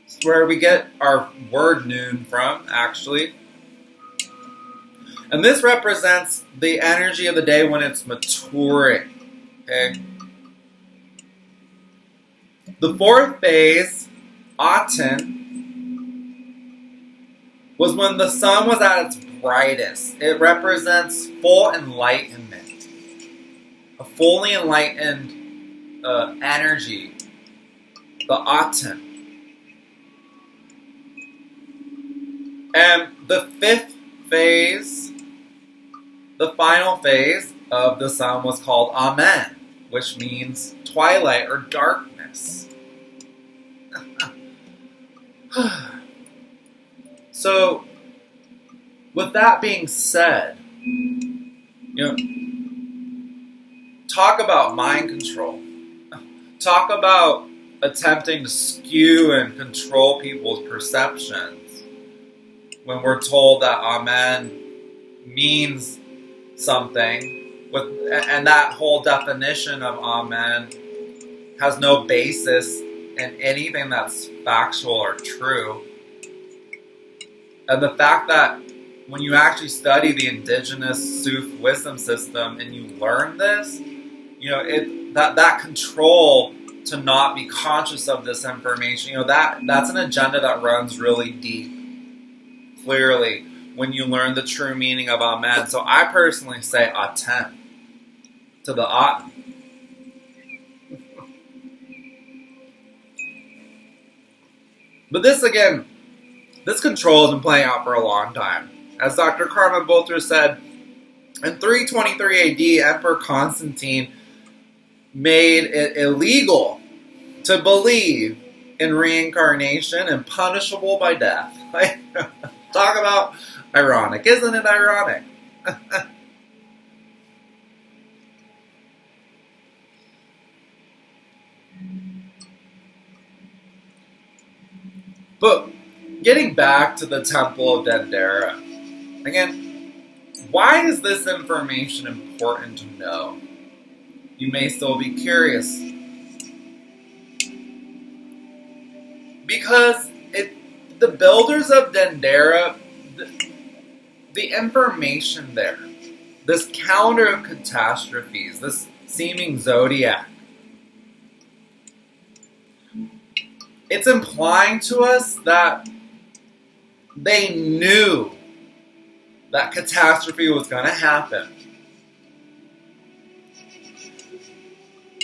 It's where we get our word noon from, actually. And this represents the energy of the day when it's maturing. Okay. The fourth phase, Aten, was when the sun was at its brightest. It represents full enlightenment, a fully enlightened energy, the Aten. And the fifth phase, the final phase of the sun, was called Amen, which means twilight or darkness. So, with that being said, talk about mind control. Talk about attempting to skew and control people's perceptions when we're told that Amen means something, and that whole definition of Amen has no basis in anything that's factual or true. And the fact that when you actually study the indigenous Suf wisdom system and you learn this, that control to not be conscious of this information, that's an agenda that runs really deep, clearly, when you learn the true meaning of Amen. So I personally say Aten to the Aten. But this control has been playing out for a long time. As Dr. Carmen Bolter said, in 323 AD, Emperor Constantine made it illegal to believe in reincarnation and punishable by death. Talk about ironic. Isn't it ironic? But getting back to the Temple of Dendera, again, why is this information important to know? You may still be curious. Because the builders of Dendera, the information there, this calendar of catastrophes, this seeming zodiac, it's implying to us that they knew that catastrophe was going to happen.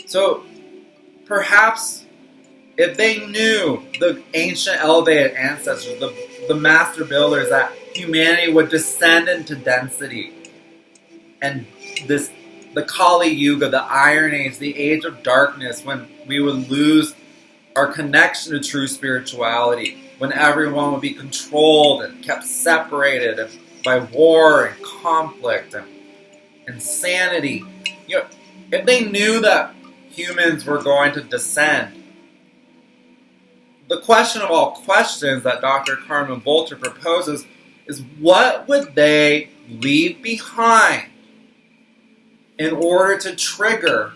So perhaps if they knew, the ancient elevated ancestors, the master builders, that humanity would descend into density, and the Kali Yuga, the Iron Age, the Age of Darkness, when we would lose our connection to true spirituality, when everyone would be controlled and kept separated by war and conflict and insanity. If they knew that humans were going to descend, the question of all questions that Dr. Carmen Bolter proposes is, what would they leave behind in order to trigger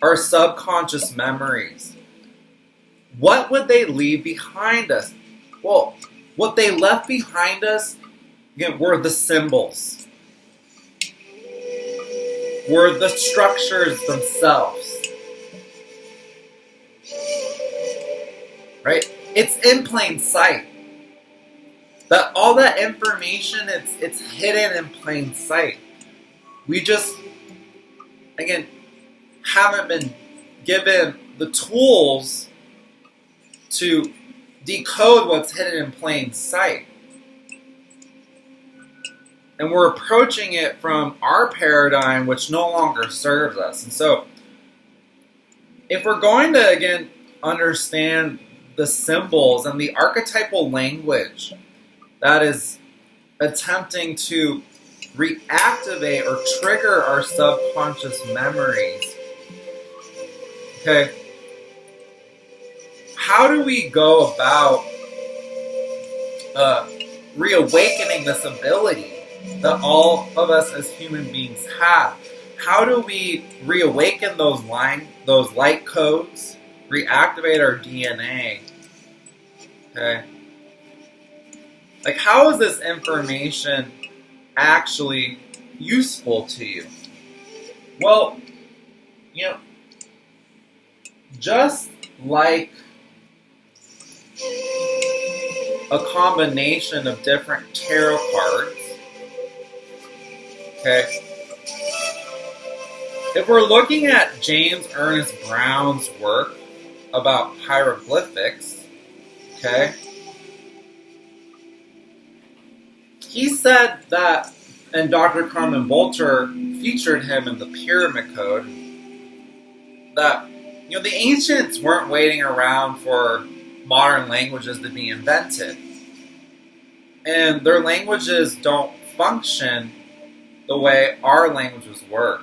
our subconscious memories? What would they leave behind us? Well, what they left behind us, again, were the symbols, were the structures themselves. Right? It's in plain sight. That all that information, it's hidden in plain sight. We just, again, haven't been given the tools to decode what's hidden in plain sight. And we're approaching it from our paradigm, which no longer serves us. And so, if we're going to, again, understand the symbols and the archetypal language that is attempting to reactivate or trigger our subconscious memories, okay, how do we go about reawakening this ability that all of us as human beings have? How do we reawaken those light codes, reactivate our DNA? Okay, like, how is this information actually useful to you? Well, just like a combination of different tarot cards, okay, if we're looking at James Ernest Brown's work about hieroglyphics, okay, he said that, and Dr. Carmen Bolter featured him in the Pyramid Code, that the ancients weren't waiting around for modern languages to be invented, and their languages don't function the way our languages work.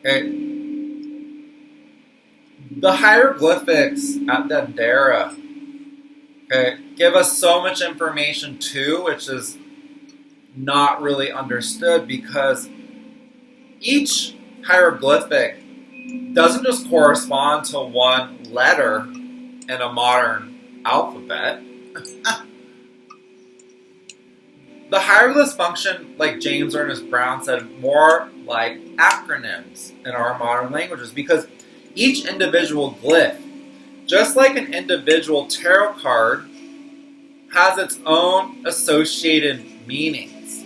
Okay, the hieroglyphics at Dendera, okay, give us so much information too, which is not really understood, because each hieroglyphic doesn't just correspond to one letter in a modern alphabet. The hieroglyphs function, like James Ernest Brown said, more like acronyms in our modern languages, because each individual glyph, just like an individual tarot card, has its own associated meanings.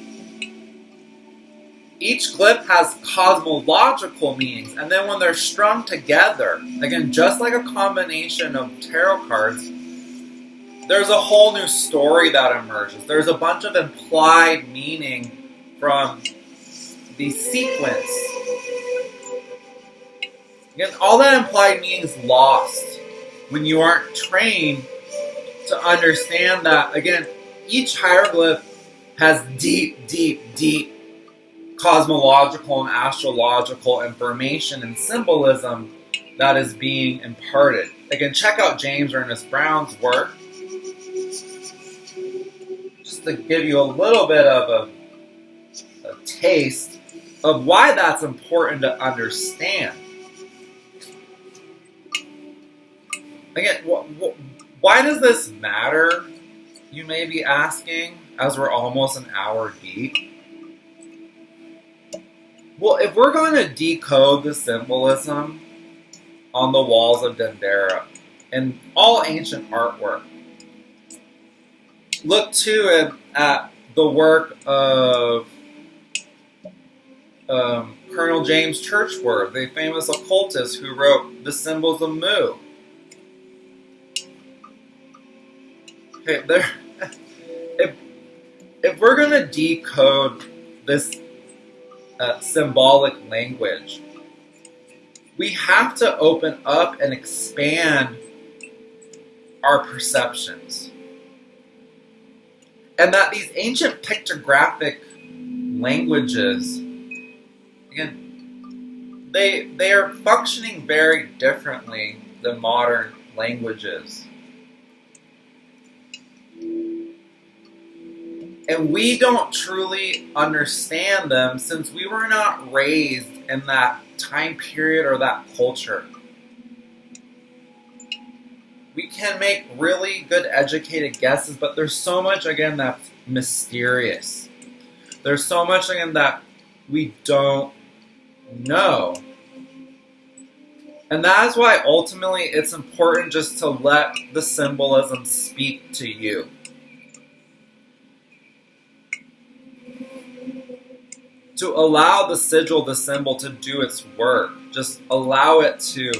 Each glyph has cosmological meanings, and then when they're strung together, again, just like a combination of tarot cards, there's a whole new story that emerges. There's a bunch of implied meaning from the sequence. Again, all that implied meaning is lost when you aren't trained to understand that, again, each hieroglyph has deep, deep, deep cosmological and astrological information and symbolism that is being imparted. Again, check out James Ernest Brown's work, just to give you a little bit of a taste of why that's important to understand. Again, why does this matter, you may be asking, as we're almost an hour deep? Well, if we're going to decode the symbolism on the walls of Dendera, and all ancient artwork. Look too at the work of Colonel James Churchward, the famous occultist who wrote The Symbols of Mu. Okay, if we're going to decode this symbolic language, we have to open up and expand our perceptions. And that these ancient pictographic languages, again, they are functioning very differently than modern languages. And we don't truly understand them since we were not raised in that time period or that culture. We can make really good educated guesses, but there's so much, again, that's mysterious. There's so much, again, that we don't know. And that is why ultimately it's important just to let the symbolism speak to you. To allow the sigil, the symbol, to do its work. Just allow it to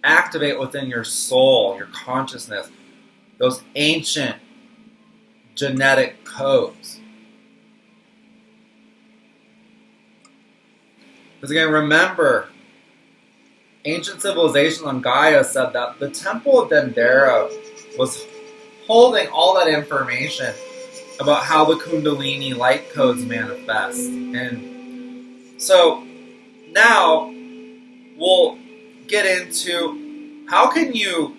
activate within your soul, your consciousness, those ancient genetic codes. Because again, remember, ancient civilizations on Gaia said that the Temple of Dendera was holding all that information about how the Kundalini light codes manifest. And so now we'll get into how can you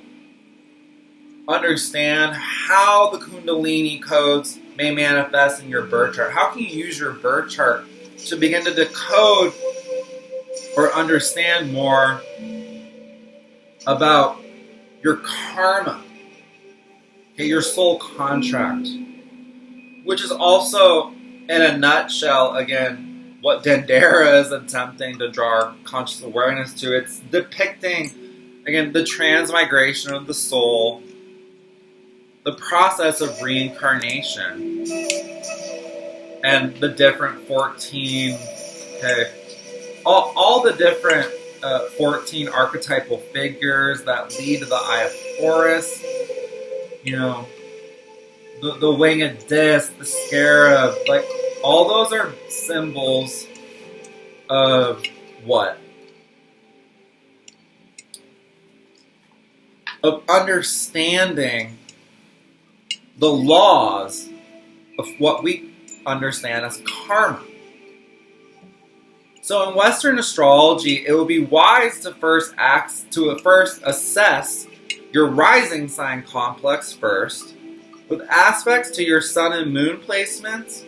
understand how the Kundalini codes may manifest in your birth chart. How can you use your birth chart to begin to decode or understand more about your karma, okay, your soul contract, which is also, in a nutshell, again, what Dendera is attempting to draw our conscious awareness to. It's depicting, again, the transmigration of the soul, the process of reincarnation, and the different 14, okay, all the different 14 archetypal figures that lead to the Eye of Horus, you know, the winged disc, the scarab, like, all those are symbols of what? Of understanding the laws of what we understand as karma. So in Western astrology, it would be wise to first assess your rising sign complex first, with aspects to your Sun and Moon placements,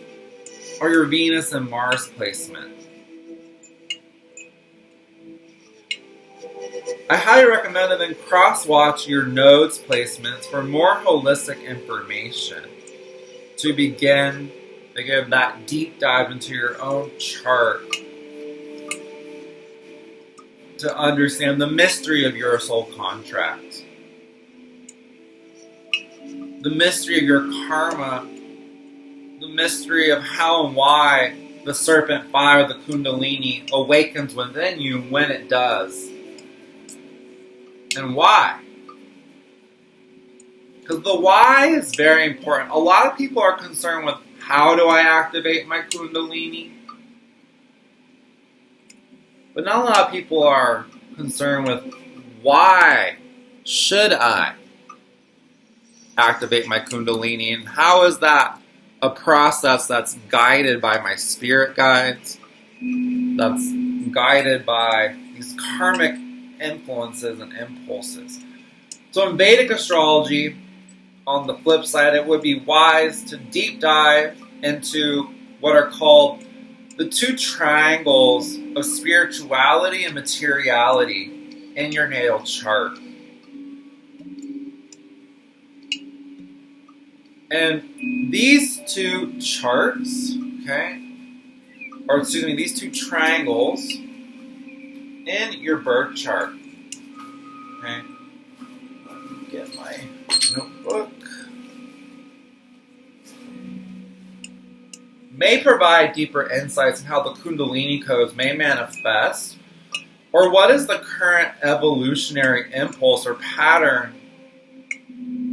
or your Venus and Mars placement. I highly recommend that then cross-watch your nodes placements for more holistic information to begin that deep dive into your own chart to understand the mystery of your soul contract, the mystery of your karma, the mystery of how and why the serpent fire, the Kundalini, awakens within you when it does. And why? Because the why is very important. A lot of people are concerned with, how do I activate my Kundalini? But not a lot of people are concerned with, why should I activate my Kundalini? And how is that a process that's guided by my spirit guides, that's guided by these karmic influences and impulses? So in Vedic astrology, on the flip side, it would be wise to deep dive into what are called the two triangles of spirituality and materiality in your natal chart. And these two charts, these two triangles in your birth chart, okay? Let me get my may provide deeper insights in how the Kundalini codes may manifest, or what is the current evolutionary impulse or pattern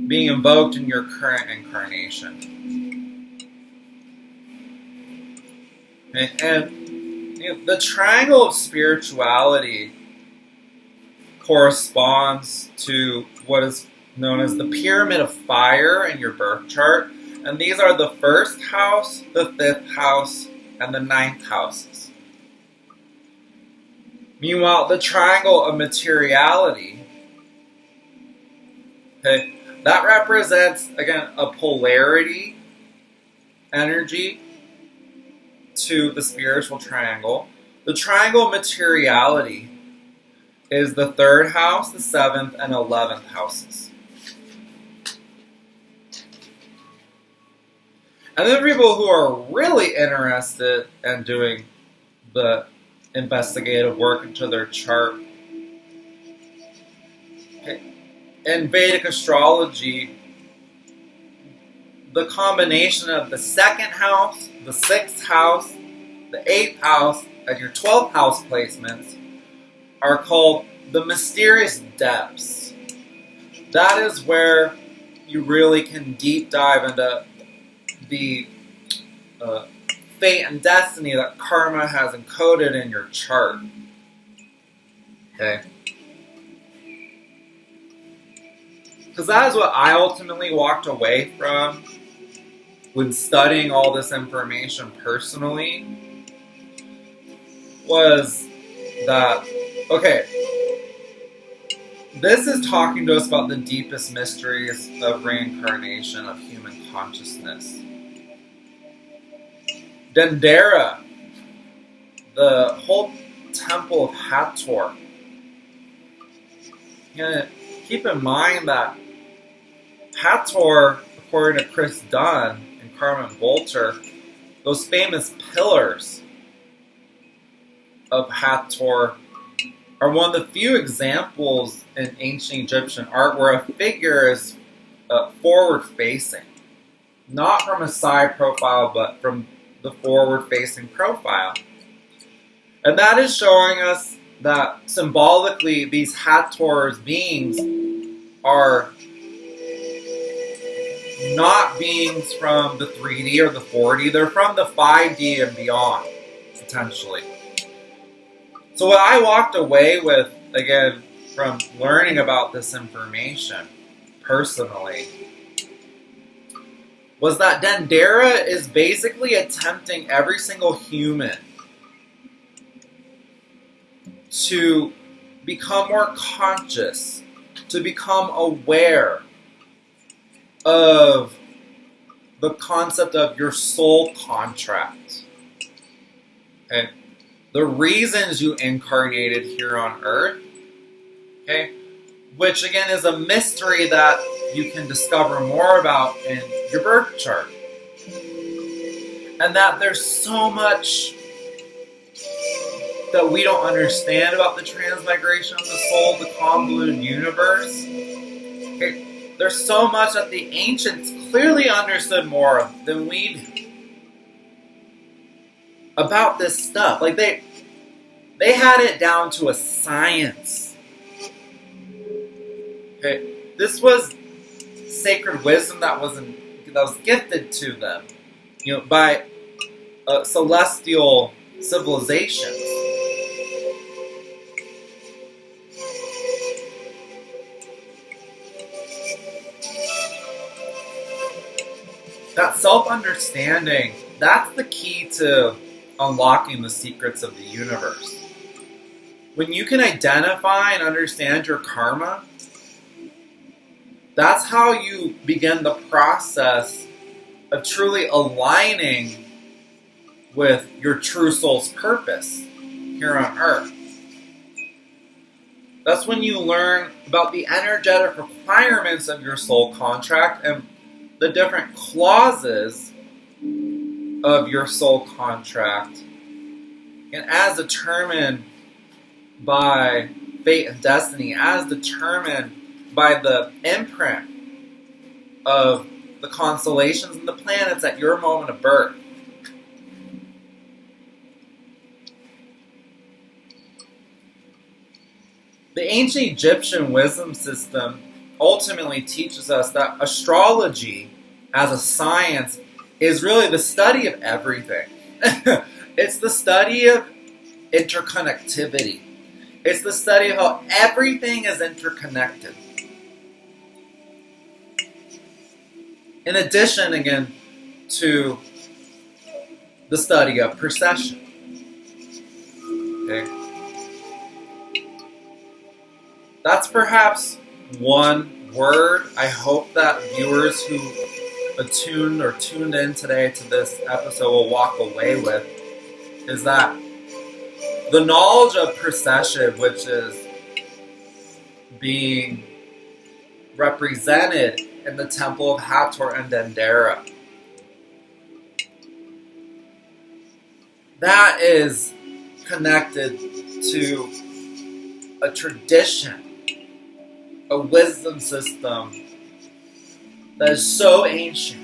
being invoked in your current incarnation. And the triangle of spirituality corresponds to what is known as the pyramid of fire in your birth chart. And these are the first house, the fifth house, and the ninth houses. Meanwhile, the triangle of materiality, that represents, again, a polarity energy to the spiritual triangle. The triangle of materiality is the third house, the seventh, and 11th houses. And then people who are really interested in doing the investigative work into their chart. In Vedic astrology, the combination of the second house, the sixth house, the eighth house, and your 12th house placements are called the mysterious depths. That is where you really can deep dive into the fate and destiny that karma has encoded in your chart. Okay? Because that is what I ultimately walked away from when studying all this information personally, was that, okay, this is talking to us about the deepest mysteries of reincarnation of human consciousness. Dendera, the whole temple of Hathor. Keep in mind that Hathor, according to Chris Dunn and Carmen Bolter, those famous pillars of Hathor are one of the few examples in ancient Egyptian art where a figure is forward-facing. Not from a side profile, but from the forward-facing profile. And that is showing us that symbolically these Hathor's beings are not beings from the 3D or the 4D. They're from the 5D and beyond, potentially. So what I walked away with, again, from learning about this information personally, was that Dendera is basically attempting every single human to become more conscious, to become aware of the concept of your soul contract. Okay? The reasons you incarnated here on Earth, okay, which again is a mystery that you can discover more about in your birth chart. And that there's so much that we don't understand about the transmigration of the soul, the convoluted universe. Okay, there's so much that the ancients clearly understood more than we do about this stuff. Like they had it down to a science. Okay, this was sacred wisdom that was gifted to them, by celestial civilizations. That self-understanding, that's the key to unlocking the secrets of the universe. When you can identify and understand your karma, that's how you begin the process of truly aligning with your true soul's purpose here on Earth. That's when you learn about the energetic requirements of your soul contract and the different clauses of your soul contract, and as determined by fate and destiny, as determined by the imprint of the constellations and the planets at your moment of birth. The ancient Egyptian wisdom system ultimately teaches us that astrology as a science is really the study of everything. It's the study of interconnectivity. It's the study of how everything is interconnected. In addition, again, to the study of precession. Okay? That's perhaps one word I hope that viewers who attuned or tuned in today to this episode will walk away with, is that the knowledge of precession, which is being represented in the temple of Hathor and Dendera, that is connected to a tradition, a wisdom system that is so ancient.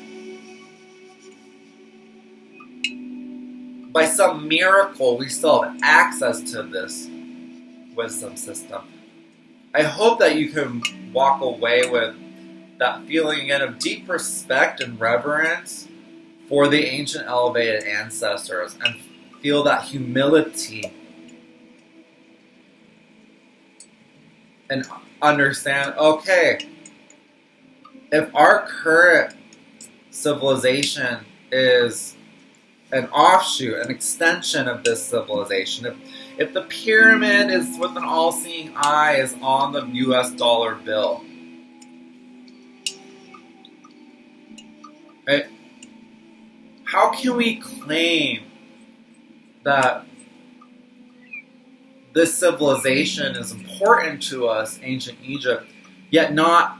By some miracle, we still have access to this wisdom system. I hope that you can walk away with that feeling again of deep respect and reverence for the ancient elevated ancestors and feel that humility and understand, okay, if our current civilization is an offshoot, an extension of this civilization, if the pyramid is with an all-seeing eye is on the US dollar bill, right? How can we claim that this civilization is important to us, ancient Egypt, yet not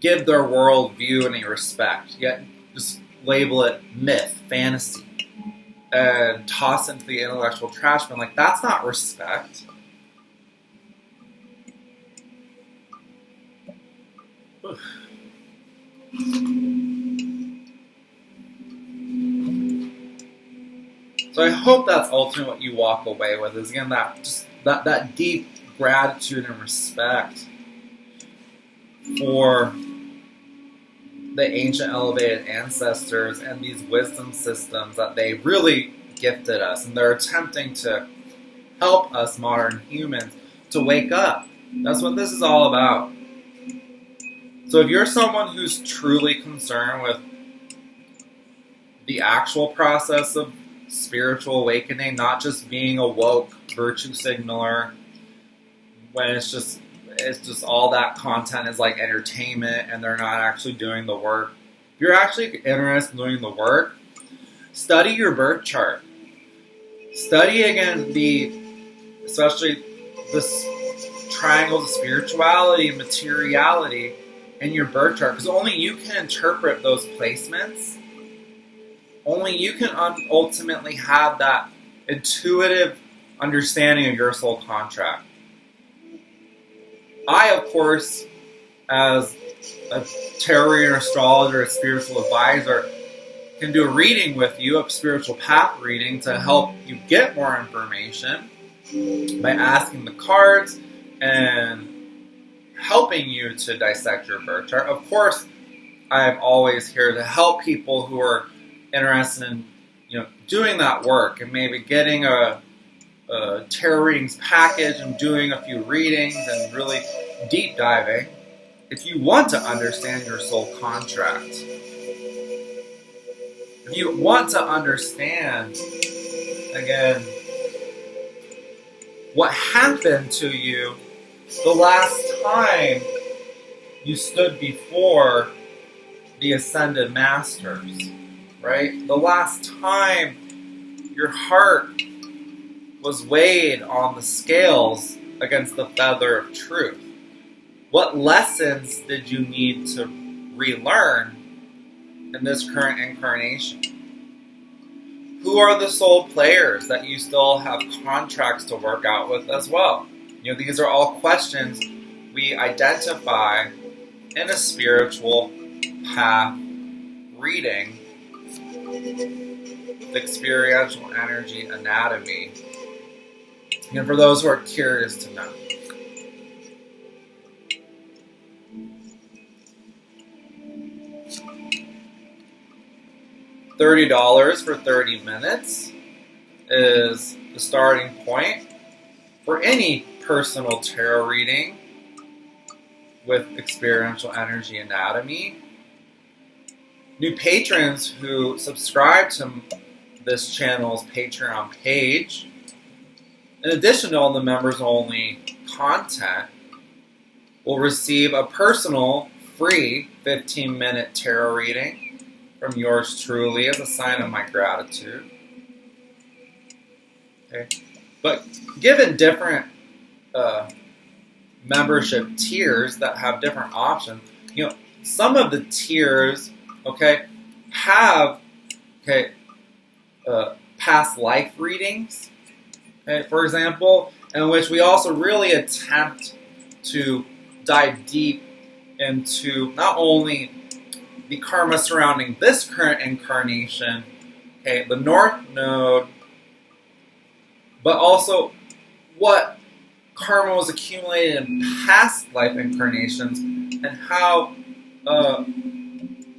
give their worldview any respect, yet just label it myth, fantasy, and toss into the intellectual trash bin? Like, that's not respect. Oof. So I hope that's ultimately what you walk away with, is again that deep gratitude and respect for the ancient elevated ancestors and these wisdom systems that they really gifted us, and they're attempting to help us modern humans to wake up. That's what this is all about. So if you're someone who's truly concerned with the actual process of spiritual awakening, not just being a woke virtue signaler when it's just all that content is like entertainment and they're not actually doing the work. If you're actually interested in doing the work, study your birth chart. Study again especially this triangles of spirituality and materiality in your birth chart, because only you can interpret those placements. Only you can ultimately have that intuitive understanding of your soul contract. I, of course, as a tarot reader, astrologer, a spiritual advisor, can do a reading with you, a spiritual path reading, to help you get more information by asking the cards and helping you to dissect your birth chart. Of course, I'm always here to help people who are interested in doing that work and maybe getting a tarot readings package and doing a few readings and really deep diving. If you want to understand your soul contract, if you want to understand again what happened to you the last time you stood before the ascended masters, right? The last time your heart was weighed on the scales against the feather of truth. What lessons did you need to relearn in this current incarnation? Who are the soul players that you still have contracts to work out with as well? These are all questions we identify in a spiritual path reading, the experiential energy anatomy, and for those who are curious to know. $30 for 30 minutes is the starting point for any personal tarot reading with experiential energy anatomy. New patrons who subscribe to this channel's Patreon page, in addition to all the members-only content, will receive a personal, free 15-minute tarot reading from yours truly as a sign of my gratitude. Okay. But given different membership tiers that have different options, some of the tiers, have past life readings, for example, in which we also really attempt to dive deep into not only the karma surrounding this current incarnation, the North Node, but also what karma was accumulated in past life incarnations and how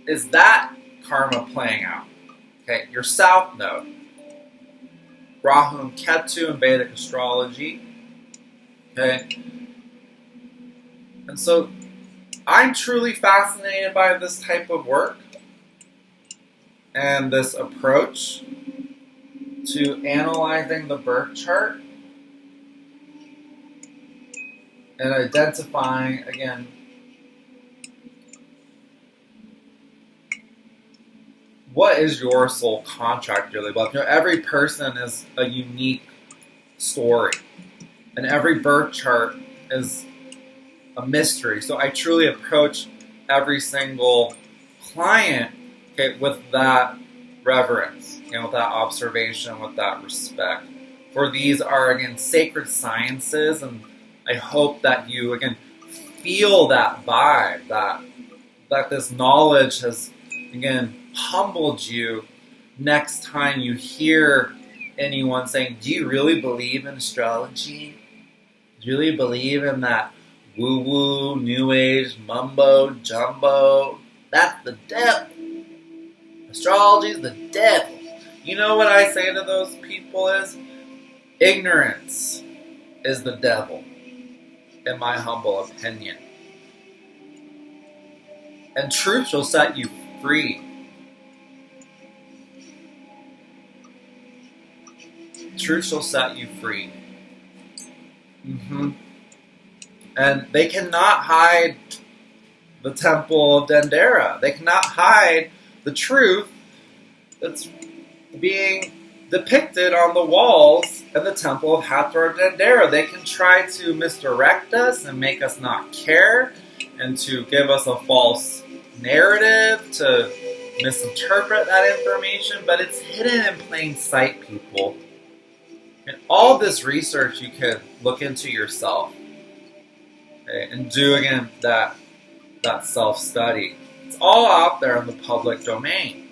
is that karma playing out. Your South Node, Rahu and Ketu in Vedic astrology. And so I'm truly fascinated by this type of work and this approach to analyzing the birth chart and identifying, again, what is your soul contract really about? Every person is a unique story, and every birth chart is a mystery. So I truly approach every single client with that reverence, with that observation, with that respect. For these are, again, sacred sciences, and I hope that you, again, feel that vibe, that this knowledge has, again, humbled you next time you hear anyone saying, do you really believe in astrology? Do you really believe in that woo-woo, new age, mumbo, jumbo? That's the devil. Astrology is the devil. You know what I say to those people is, ignorance is the devil, in my humble opinion. And truth shall set you free. Truth shall set you free. And they cannot hide the temple of Dendera. They cannot hide the truth that's being depicted on the walls in the temple of Hathor Dendera. They can try to misdirect us and make us not care and to give us a false narrative, to misinterpret that information, but it's hidden in plain sight, people. And all this research you can look into yourself, and do, again, that self-study. It's all out there in the public domain.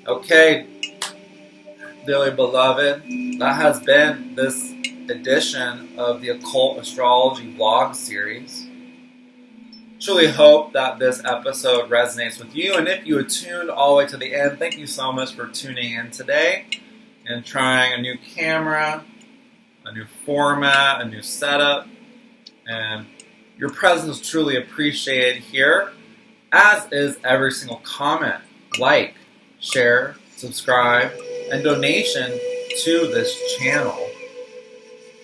Okay, dearly beloved, that has been this edition of the Occult Astrology vlog series. Truly hope that this episode resonates with you, and if you tuned all the way to the end, thank you so much for tuning in today and trying a new camera, a new format, a new setup, and your presence is truly appreciated here, as is every single comment, like, share, subscribe, and donation to this channel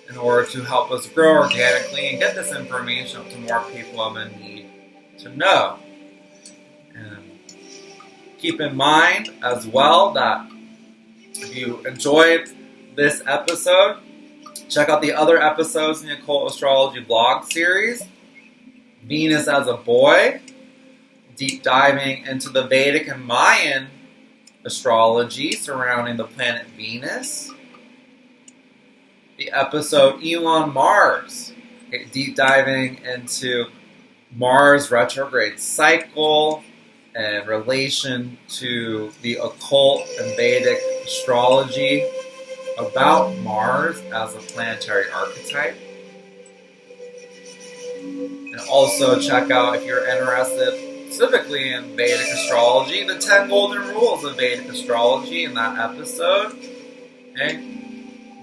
in order to help us grow organically and get this information up to more people in need to know. And keep in mind as well that if you enjoyed this episode, check out the other episodes in the Occult Astrology blog series. Venus as a Boy, deep diving into the Vedic and Mayan astrology surrounding the planet Venus. The episode Elon Mars, deep diving into Mars retrograde cycle and relation to the occult and Vedic astrology about Mars as a planetary archetype. And also check out, if you're interested specifically in Vedic astrology, the 10 golden rules of Vedic astrology in that episode. Okay?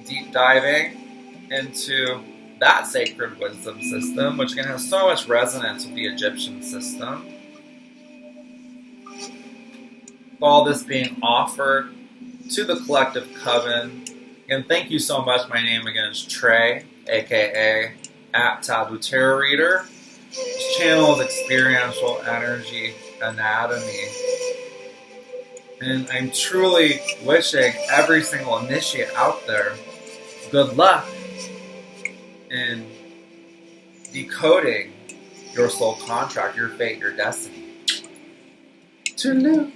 Deep diving into that sacred wisdom system, which can have so much resonance with the Egyptian system. All this being offered to the collective coven. Again, thank you so much. My name again is Trey, aka @Taboo Tarot Reader. This channel is Experiential Energy Anatomy. And I'm truly wishing every single initiate out there good luck in decoding your soul contract, your fate, your destiny. Toodaloo.